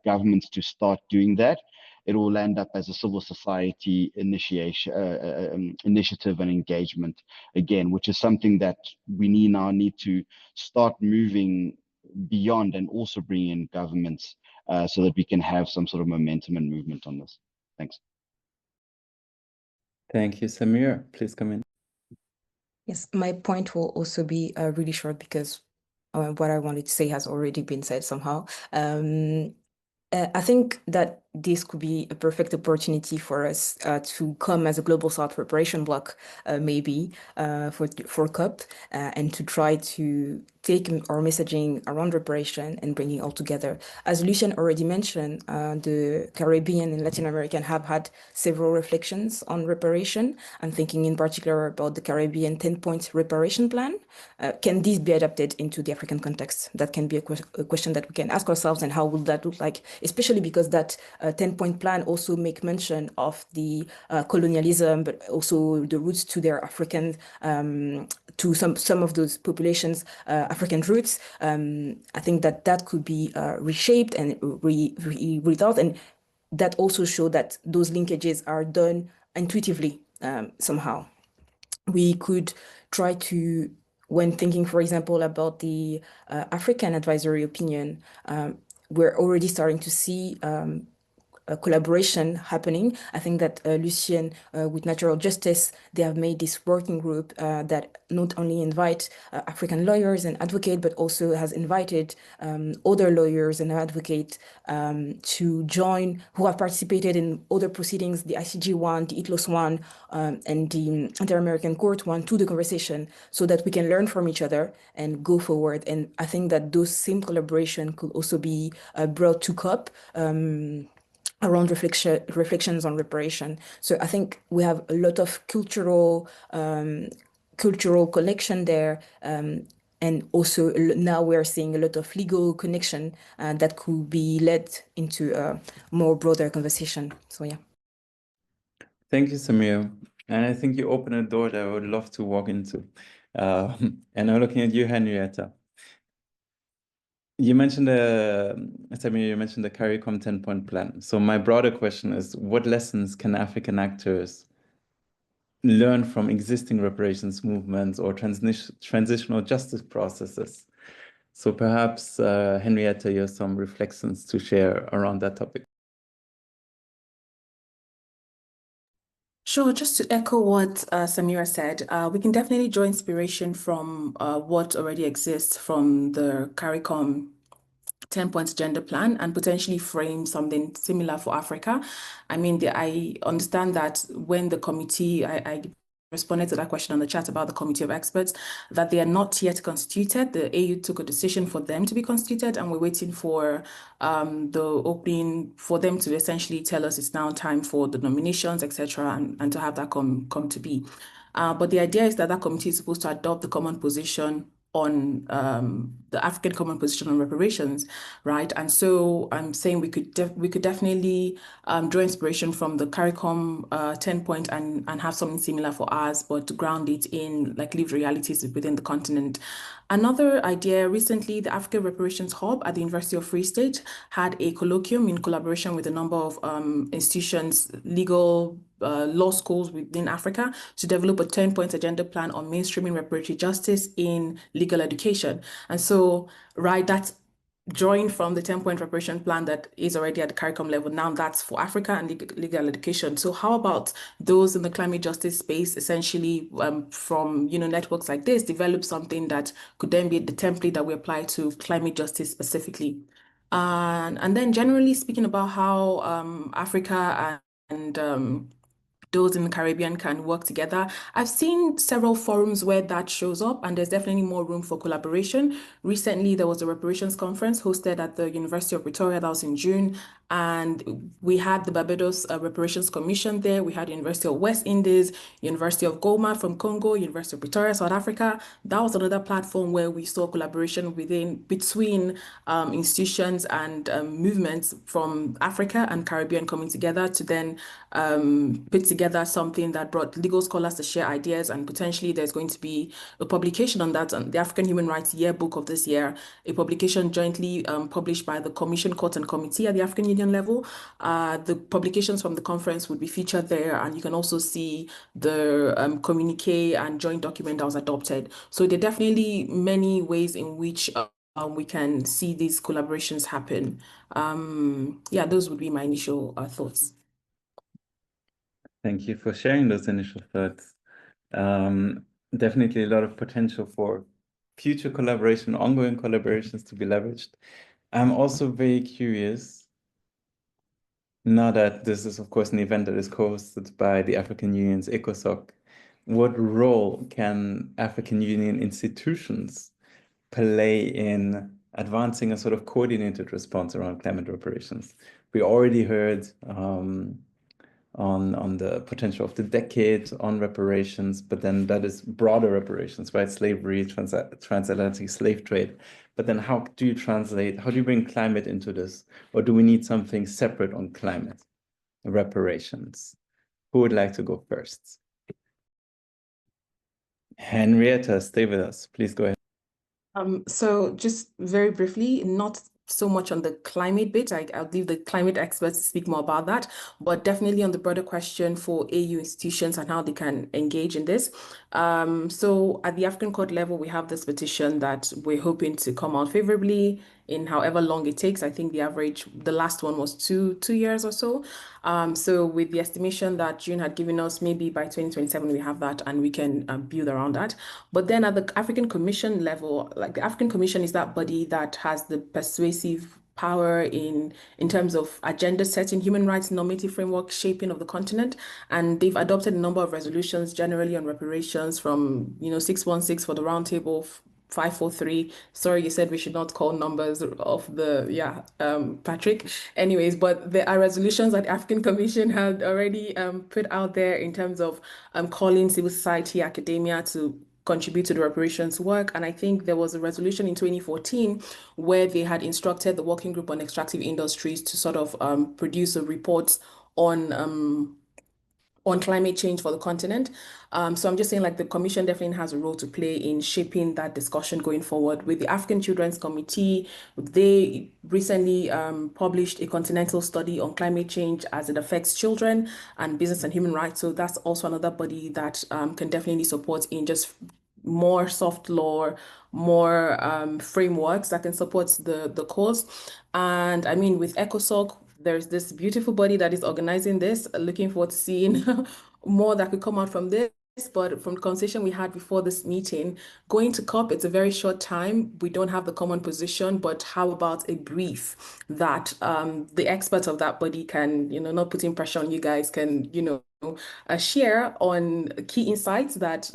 governments to start doing that, it will end up as a civil society initiative and engagement again, which is something that we need to start moving beyond, and also bring in governments so that we can have some sort of momentum and movement on this. Thanks. Thank you, Samira. Please come in. Yes, my point will also be really short because what I wanted to say has already been said somehow. I think that this could be a perfect opportunity for us to come as a global South reparation bloc, maybe for COP, and to try to take our messaging around reparation and bringing all together. As Lucian already mentioned, the Caribbean and Latin American have had several reflections on reparation. I'm thinking in particular about the Caribbean 10-point reparation plan. Can this be adapted into the African context? That can be a question that we can ask ourselves, and how would that look like, especially because that 10-point plan also make mention of the colonialism, but also the roots to their African, to some of those populations, African roots. I think that could be reshaped and rethought, and that also show that those linkages are done intuitively somehow. We could try to, when thinking, for example, about the African advisory opinion, we're already starting to see collaboration happening. I think that Lucien with Natural Justice, they have made this working group that not only invite African lawyers and advocates, but also has invited other lawyers and advocates to join, who have participated in other proceedings, the ICG one, the ITLOS one, and the Inter-American Court one, to the conversation, so that we can learn from each other and go forward. And I think that those same collaboration could also be brought to COP around reflections on reparation. So I think we have a lot of cultural connection there. And also now we're seeing a lot of legal connection that could be led into a more broader conversation. So yeah. Thank you, Samir. And I think you opened a door that I would love to walk into. And I'm looking at you, Henrietta. You mentioned Samir, you mentioned the CARICOM 10-point plan. So my broader question is, what lessons can African actors learn from existing reparations movements or transitional justice processes? So perhaps, Henrietta, you have some reflections to share around that topic. Sure, just to echo what Samira said, we can definitely draw inspiration from what already exists from the CARICOM 10 points gender plan and potentially frame something similar for Africa. I mean, I understand that when the committee, I responded to that question on the chat about the committee of experts, that they are not yet constituted. The AU took a decision for them to be constituted, and we're waiting for the opening for them to essentially tell us it's now time for the nominations, etc., and to have that come to be. But the idea is that that committee is supposed to adopt the common position on the African common position on reparations, right? And so I'm saying we could definitely draw inspiration from the CARICOM 10-point and have something similar for us, but to ground it in like lived realities within the continent. Another idea, recently, the African Reparations Hub at the University of Free State had a colloquium in collaboration with a number of institutions, legal law schools within Africa, to develop a 10-point agenda plan on mainstreaming reparatory justice in legal education. And so, right, that's drawing from the 10-point reparation plan that is already at the CARICOM level. Now that's for Africa and legal education. So how about those in the climate justice space, essentially from networks like this, develop something that could then be the template that we apply to climate justice specifically? And then generally speaking about how Africa and those in the Caribbean can work together. I've seen several forums where that shows up, and there's definitely more room for collaboration. Recently, there was a reparations conference hosted at the University of Pretoria, that was in June, and we had the Barbados Reparations Commission there. We had University of West Indies, University of Goma from Congo, University of Pretoria, South Africa. That was another platform where we saw collaboration between institutions and movements from Africa and Caribbean coming together to then put together something that brought legal scholars to share ideas, and potentially there's going to be a publication on that, on the African Human Rights Yearbook of this year, a publication jointly published by the Commission, Court and Committee at the African Union level. The publications from the conference would be featured there, and you can also see the communique and joint document that was adopted. So there are definitely many ways in which we can see these collaborations happen. Yeah, those would be my initial thoughts. Thank you for sharing those initial thoughts. Definitely a lot of potential for future collaboration, ongoing collaborations to be leveraged. I'm also very curious, now that this is, of course, an event that is co-hosted by the African Union's ECOSOCC, what role can African Union institutions play in advancing a sort of coordinated response around climate reparations? We already heard on the potential of the decade on reparations, but then that is broader reparations, right? Slavery, transatlantic slave trade. But then how do you bring climate into this? Or do we need something separate on climate reparations? Who would like to go first? Henrietta, stay with us. Please go ahead. So just very briefly, not so much on the climate bit. I'll leave the climate experts to speak more about that, but definitely on the broader question for AU institutions and how they can engage in this. So at the African Court level, we have this petition that we're hoping to come out favorably in however long it takes. I think the last one was two years or so. So with the estimation that June had given us, maybe by 2027 we have that and we can build around that. But then at the African Commission level, like the African Commission is that body that has the persuasive power in terms of agenda setting, human rights normative framework shaping of the continent, and they've adopted a number of resolutions generally on reparations from 616 for the roundtable, 543. Sorry, you said we should not call numbers of the Patrick. Anyways, but there are resolutions that the African Commission had already put out there in terms of calling civil society, academia to contribute to the reparations work. And I think there was a resolution in 2014 where they had instructed the Working Group on Extractive Industries to sort of produce a report on climate change for the continent. So I'm just saying, like, the Commission definitely has a role to play in shaping that discussion going forward. With the African Children's Committee, they recently published a continental study on climate change as it affects children and business and human rights. So that's also another body that can definitely support in just more soft law, more frameworks that can support the cause. And I mean, with ECOSOCC, there's this beautiful body that is organizing this. Looking forward to seeing more that could come out from this. But from the conversation we had before this meeting, going to COP, it's a very short time. We don't have the common position, but how about a brief that the experts of that body can, not putting pressure on you guys, can, share on key insights that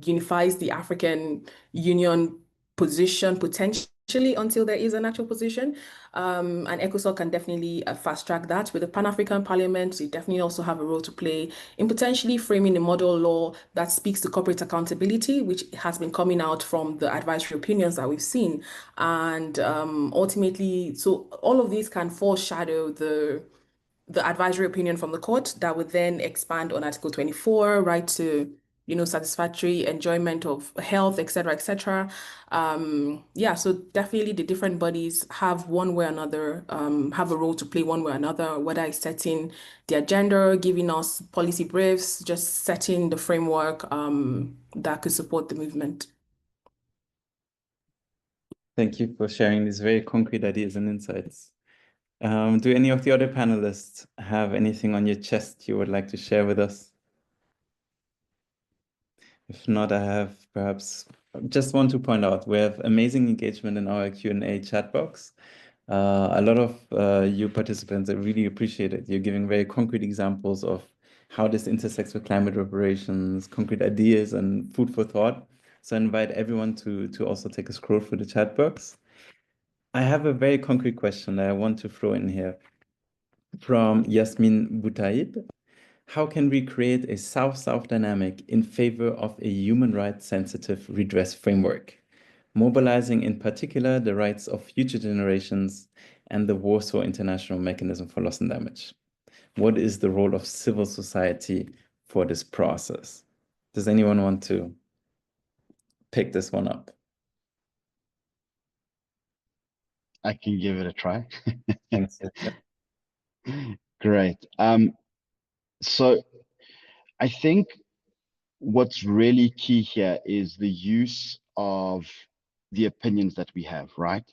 unifies the African Union position potentially until there is an actual position. And ECOSOCC can definitely fast track that. With the Pan-African Parliament, they definitely also have a role to play in potentially framing a model law that speaks to corporate accountability, which has been coming out from the advisory opinions that we've seen. And ultimately, so all of these can foreshadow the advisory opinion from the court that would then expand on Article 24, right to satisfactory enjoyment of health, et cetera, et cetera. So definitely the different bodies have one way or another, have a role to play one way or another, whether it's setting the agenda, giving us policy briefs, just setting the framework that could support the movement. Thank you for sharing these very concrete ideas and insights. Do any of the other panelists have anything on your chest you would like to share with us? If not, I have perhaps just want to point out we have amazing engagement in our Q&A chat box. A lot of you participants, I really appreciate it. You're giving very concrete examples of how this intersects with climate reparations, concrete ideas and food for thought. So I invite everyone to also take a scroll through the chat box. I have a very concrete question that I want to throw in here from Yasmin Boutaib. How can we create a South-South dynamic in favor of a human rights sensitive redress framework, mobilizing in particular the rights of future generations and the Warsaw International Mechanism for Loss and Damage? What is the role of civil society for this process? Does anyone want to pick this one up? I can give it a try. Thanks. Great. So I think what's really key here is the use of the opinions that we have, right?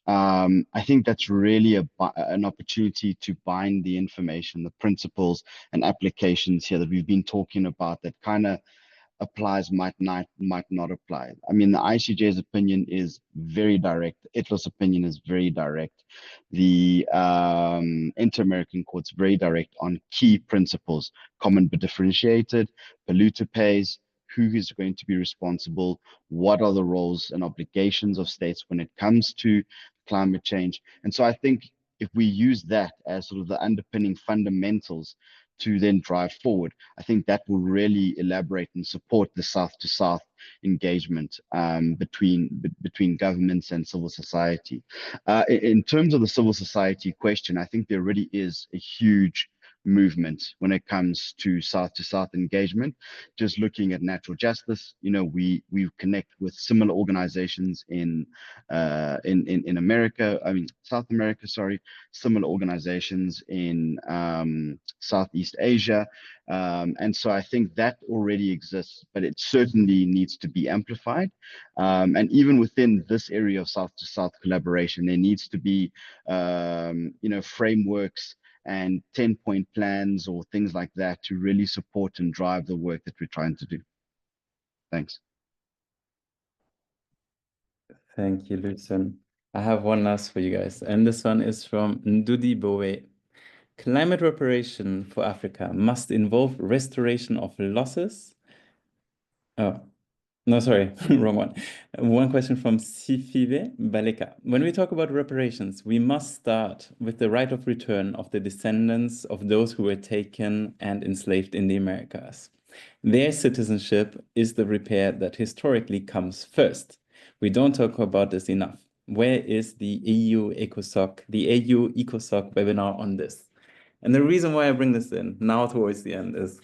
I think that's really an opportunity to bind the information, the principles and applications here that we've been talking about that kind of applies, might not apply. I mean, the ICJ's opinion is very direct. The ITLOS opinion is very direct. The Inter-American Court's very direct on key principles: common but differentiated, polluter pays, who is going to be responsible, what are the roles and obligations of states when it comes to climate change. And so I think if we use that as sort of the underpinning fundamentals to then drive forward, I think that will really elaborate and support the South-to-South engagement between governments and civil society. In terms of the civil society question, I think there really is a huge movement when it comes to South engagement. Just looking at natural justice, we connect with similar organizations in America, South America, sorry, similar organizations in Southeast Asia. And so I think that already exists, but it certainly needs to be amplified. And even within this area of South to South collaboration, there needs to be, frameworks and 10-point plans or things like that to really support and drive the work that we're trying to do. Thanks. Thank you, Lucien. I have one last for you guys, and this one is from Ndudi Bowe. Climate reparation for Africa must involve restoration of losses. Oh, no, sorry, wrong one. One question from Sifive Baleka. When we talk about reparations, we must start with the right of return of the descendants of those who were taken and enslaved in the Americas. Their citizenship is the repair that historically comes first. We don't talk about this enough. Where is the EU ECOSOCC webinar on this? And the reason why I bring this in now towards the end is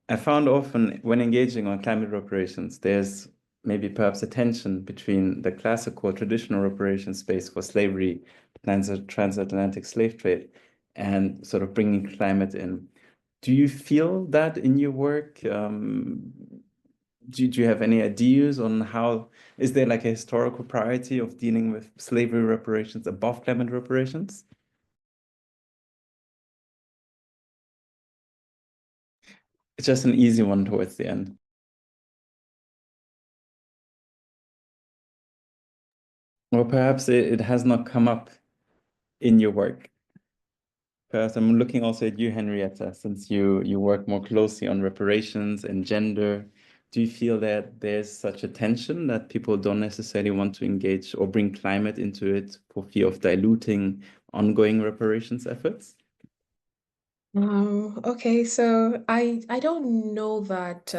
I found often when engaging on climate reparations, there's maybe perhaps a tension between the classical traditional reparations space for slavery, transatlantic slave trade, and sort of bringing climate in. Do you feel that in your work? Do you have any ideas on how, is there like a historical priority of dealing with slavery reparations above climate reparations? It's just an easy one towards the end. Or perhaps it has not come up in your work. Perhaps I'm looking also at you, Henrietta, since you work more closely on reparations and gender. Do you feel that there's such a tension that people don't necessarily want to engage or bring climate into it for fear of diluting ongoing reparations efforts? Okay, so I don't know that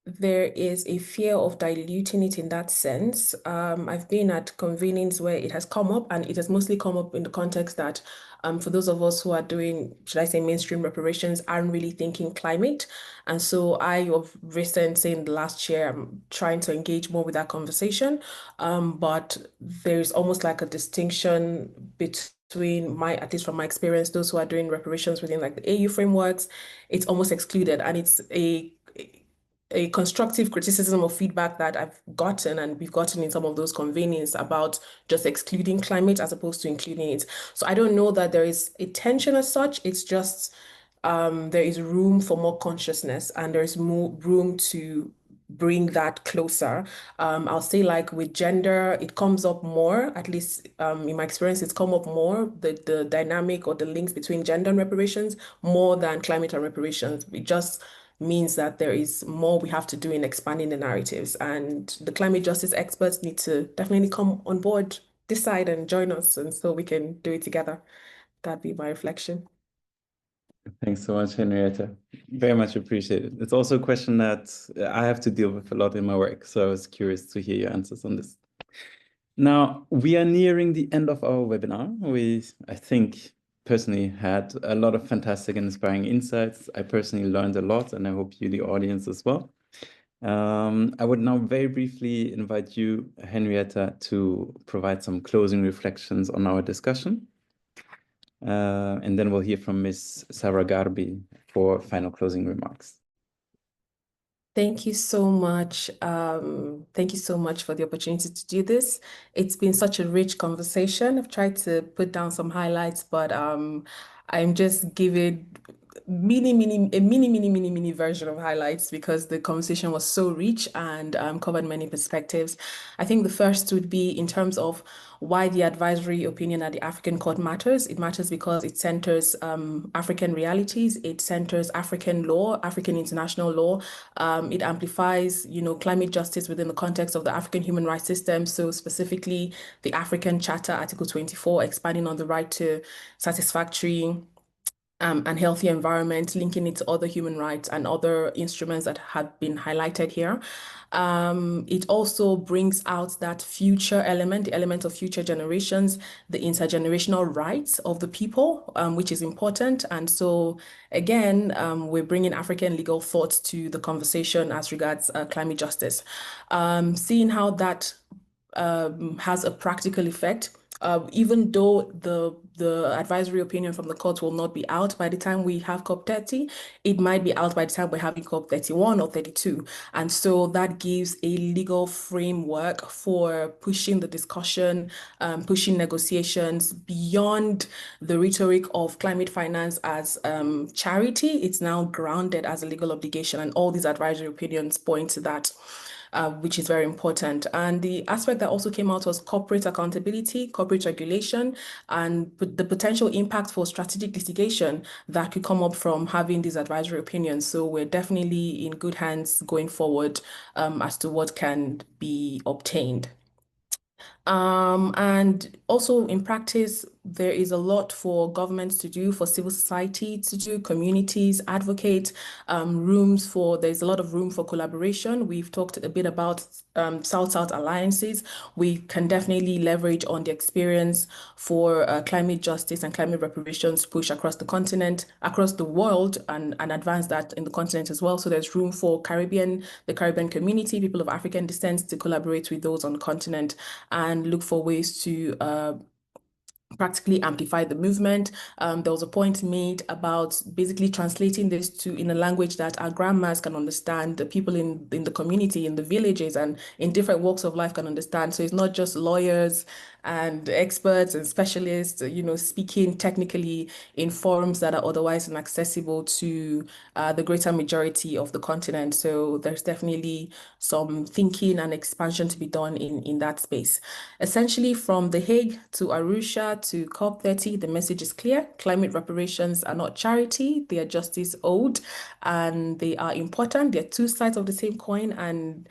there is a fear of diluting it in that sense. I've been at convenings where it has come up, and it has mostly come up in the context that for those of us who are doing, should I say, mainstream reparations, aren't really thinking climate. And so I, of recent, say in the last year, I'm trying to engage more with that conversation. But there's almost like a distinction between at least from my experience, those who are doing reparations within like the AU frameworks, it's almost excluded, and it's a constructive criticism or feedback that I've gotten and we've gotten in some of those convenings about just excluding climate as opposed to including it. So I don't know that there is a tension as such. It's just there is room for more consciousness, and there's more room to bring that closer. I'll say like with gender, it comes up more, at least in my experience, it's come up more, the dynamic or the links between gender and reparations more than climate and reparations. It just means that there is more we have to do in expanding the narratives, and the climate justice experts need to definitely come on board this side and join us, and so we can do it together. That'd be my reflection. Thanks so much, Henrietta. Very much appreciated. It's also a question that I have to deal with a lot in my work, so I was curious to hear your answers on this. Now, we are nearing the end of our webinar. I think, personally had a lot of fantastic and inspiring insights. I personally learned a lot, and I hope you, the audience, as well. I would now very briefly invite you, Henrietta, to provide some closing reflections on our discussion. And then we'll hear from Ms. Sarah Garbi for final closing remarks. Thank you so much. Thank you so much for the opportunity to do this. It's been such a rich conversation. I've tried to put down some highlights, but I'm just giving a mini version of highlights because the conversation was so rich and covered many perspectives. I think the first would be in terms of why the advisory opinion at the African Court matters. It matters because it centers African realities, it centers African law, African international law. It amplifies, climate justice within the context of the African human rights system. So specifically the African Charter, Article 24, expanding on the right to satisfactory and healthy environment, linking it to other human rights and other instruments that have been highlighted here. It also brings out that future element, the element of future generations, the intergenerational rights of the people, which is important. And so, again, we're bringing African legal thought to the conversation as regards climate justice. Seeing how that has a practical effect. Even though the advisory opinion from the court will not be out by the time we have COP30, it might be out by the time we're having COP31 or 32. And so that gives a legal framework for pushing the discussion, pushing negotiations beyond the rhetoric of climate finance as charity. It's now grounded as a legal obligation, and all these advisory opinions point to that. Which is very important. And the aspect that also came out was corporate accountability, corporate regulation, and the potential impact for strategic litigation that could come up from having these advisory opinions. So we're definitely in good hands going forward as to what can be obtained. And also in practice, there is a lot for governments to do, for civil society to do, communities, advocate, there's a lot of room for collaboration. We've talked a bit about South-South alliances. We can definitely leverage on the experience for climate justice and climate reparations push across the continent, across the world, and advance that in the continent as well. So there's room for the Caribbean community, people of African descent, to collaborate with those on the continent and look for ways to practically amplify the movement. There was a point made about basically translating this in a language that our grandmas can understand, the people in the community, in the villages, and in different walks of life can understand. So it's not just lawyers and experts and specialists, speaking technically in forms that are otherwise inaccessible to the greater majority of the continent. So there's definitely some thinking and expansion to be done in that space. Essentially, from The Hague to Arusha to COP30, the message is clear. Climate reparations are not charity, they are justice owed, and they are important. They're two sides of the same coin, and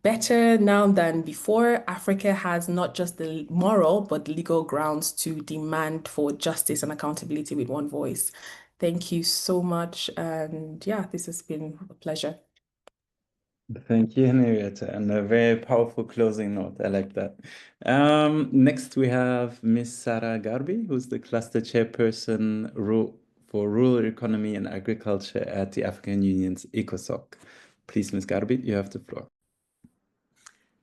better now than before, Africa has not just the moral, but legal grounds to demand for justice and accountability with one voice. Thank you so much. And yeah, this has been a pleasure. Thank you, Henrietta, and a very powerful closing note. I like that. Next, we have Ms. Sarah Garbi, who's the cluster chairperson for rural economy and agriculture at the African Union's ECOSOCC. Please, Ms. Garbi, you have the floor.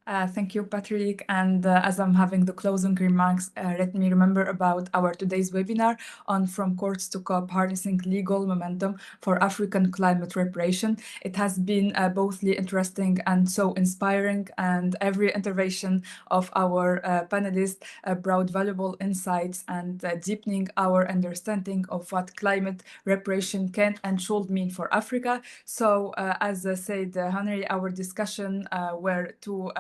Thank you, Patrick. And as I'm having the closing remarks, let me remember about our today's webinar on From Courts to COP, Harnessing Legal Momentum for African Climate Reparation. It has been both interesting and so inspiring, and every intervention of our panelists brought valuable insights and deepening our understanding of what climate reparation can and should mean for Africa. So as said Henry, our discussion were too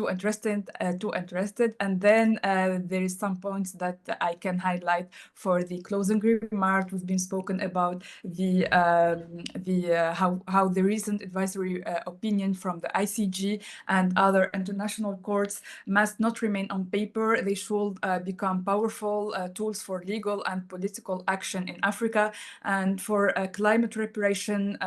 interested, and then there is some points that I can highlight for the closing remark. We've been spoken about the how the recent advisory opinion from the ICG and other international courts must not remain on paper. They should become powerful tools for legal and political action in Africa, and for climate reparation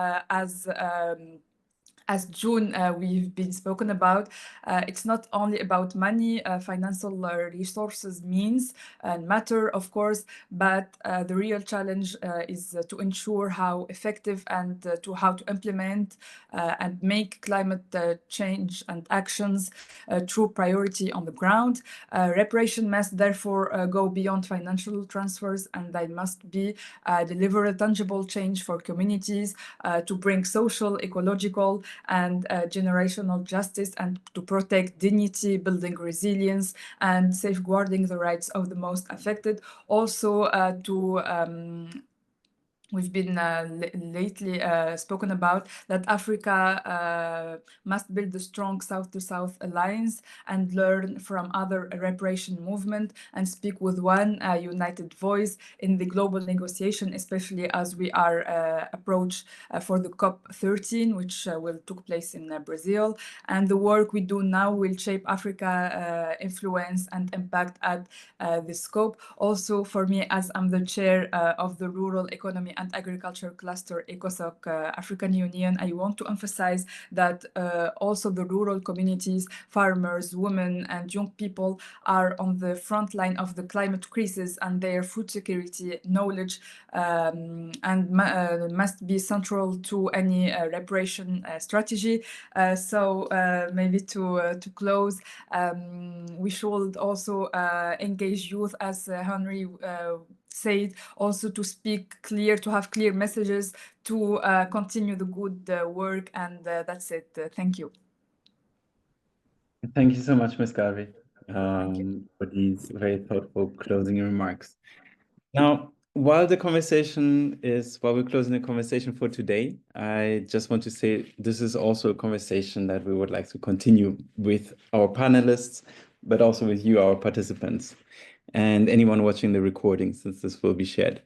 as June we've been spoken about. It's not only about money, financial resources, means and matter, of course, but the real challenge is to ensure how effective and to how to implement and make climate change and actions a true priority on the ground. Reparation must therefore go beyond financial transfers, and they must be deliver a tangible change for communities to bring social, ecological, and generational justice, and to protect dignity, building resilience, and we've been lately spoken about, that Africa must build a strong South-to-South alliance and learn from other reparation movement and speak with one united voice in the global negotiation, especially as we are approach for the COP13, which will take place in Brazil. And the work we do now will shape Africa influence and impact at the scope. Also, for me, as I'm the chair of the Rural Economy and Agriculture Cluster ECOSOCC African Union, I want to emphasize that also the rural communities, farmers, women, and young people are on the front line of the climate crisis, and their food security knowledge and must be central to any reparation strategy. So maybe to close, we should also engage youth, as Henry said, also to speak clear, to have clear messages, to continue the good work, and that's it. Thank you. Thank you so much, Ms. Garvey, for these very thoughtful closing remarks. Now, while we're closing the conversation for today, I just want to say this is also a conversation that we would like to continue with our panelists, but also with you, our participants, and anyone watching the recording, since this will be shared.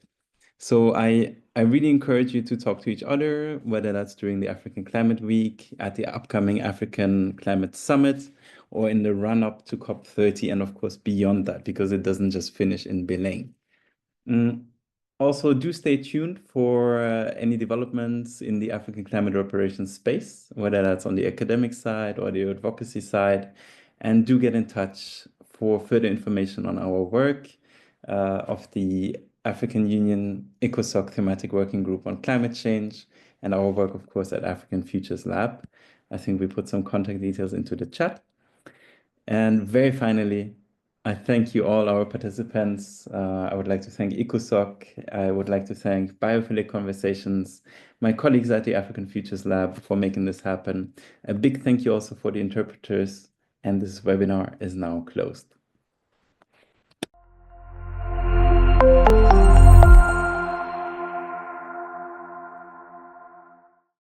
So I really encourage you to talk to each other, whether that's during the African Climate Week, at the upcoming African Climate Summit, or in the run-up to COP30, and of course beyond that, because it doesn't just finish in Belém. Also, do stay tuned for any developments in the African climate reparations space, whether that's on the academic side or the advocacy side, and do get in touch for further information on our work of the African Union ECOSOCC Thematic Working Group on Climate Change, and our work, of course, at African Futures Lab. I think we put some contact details into the chat. And very finally, I thank you all, our participants. I would like to thank ECOSOCC. I would like to thank Biophilic Conversations, my colleagues at the African Futures Lab for making this happen. A big thank you also for the interpreters, and this webinar is now closed.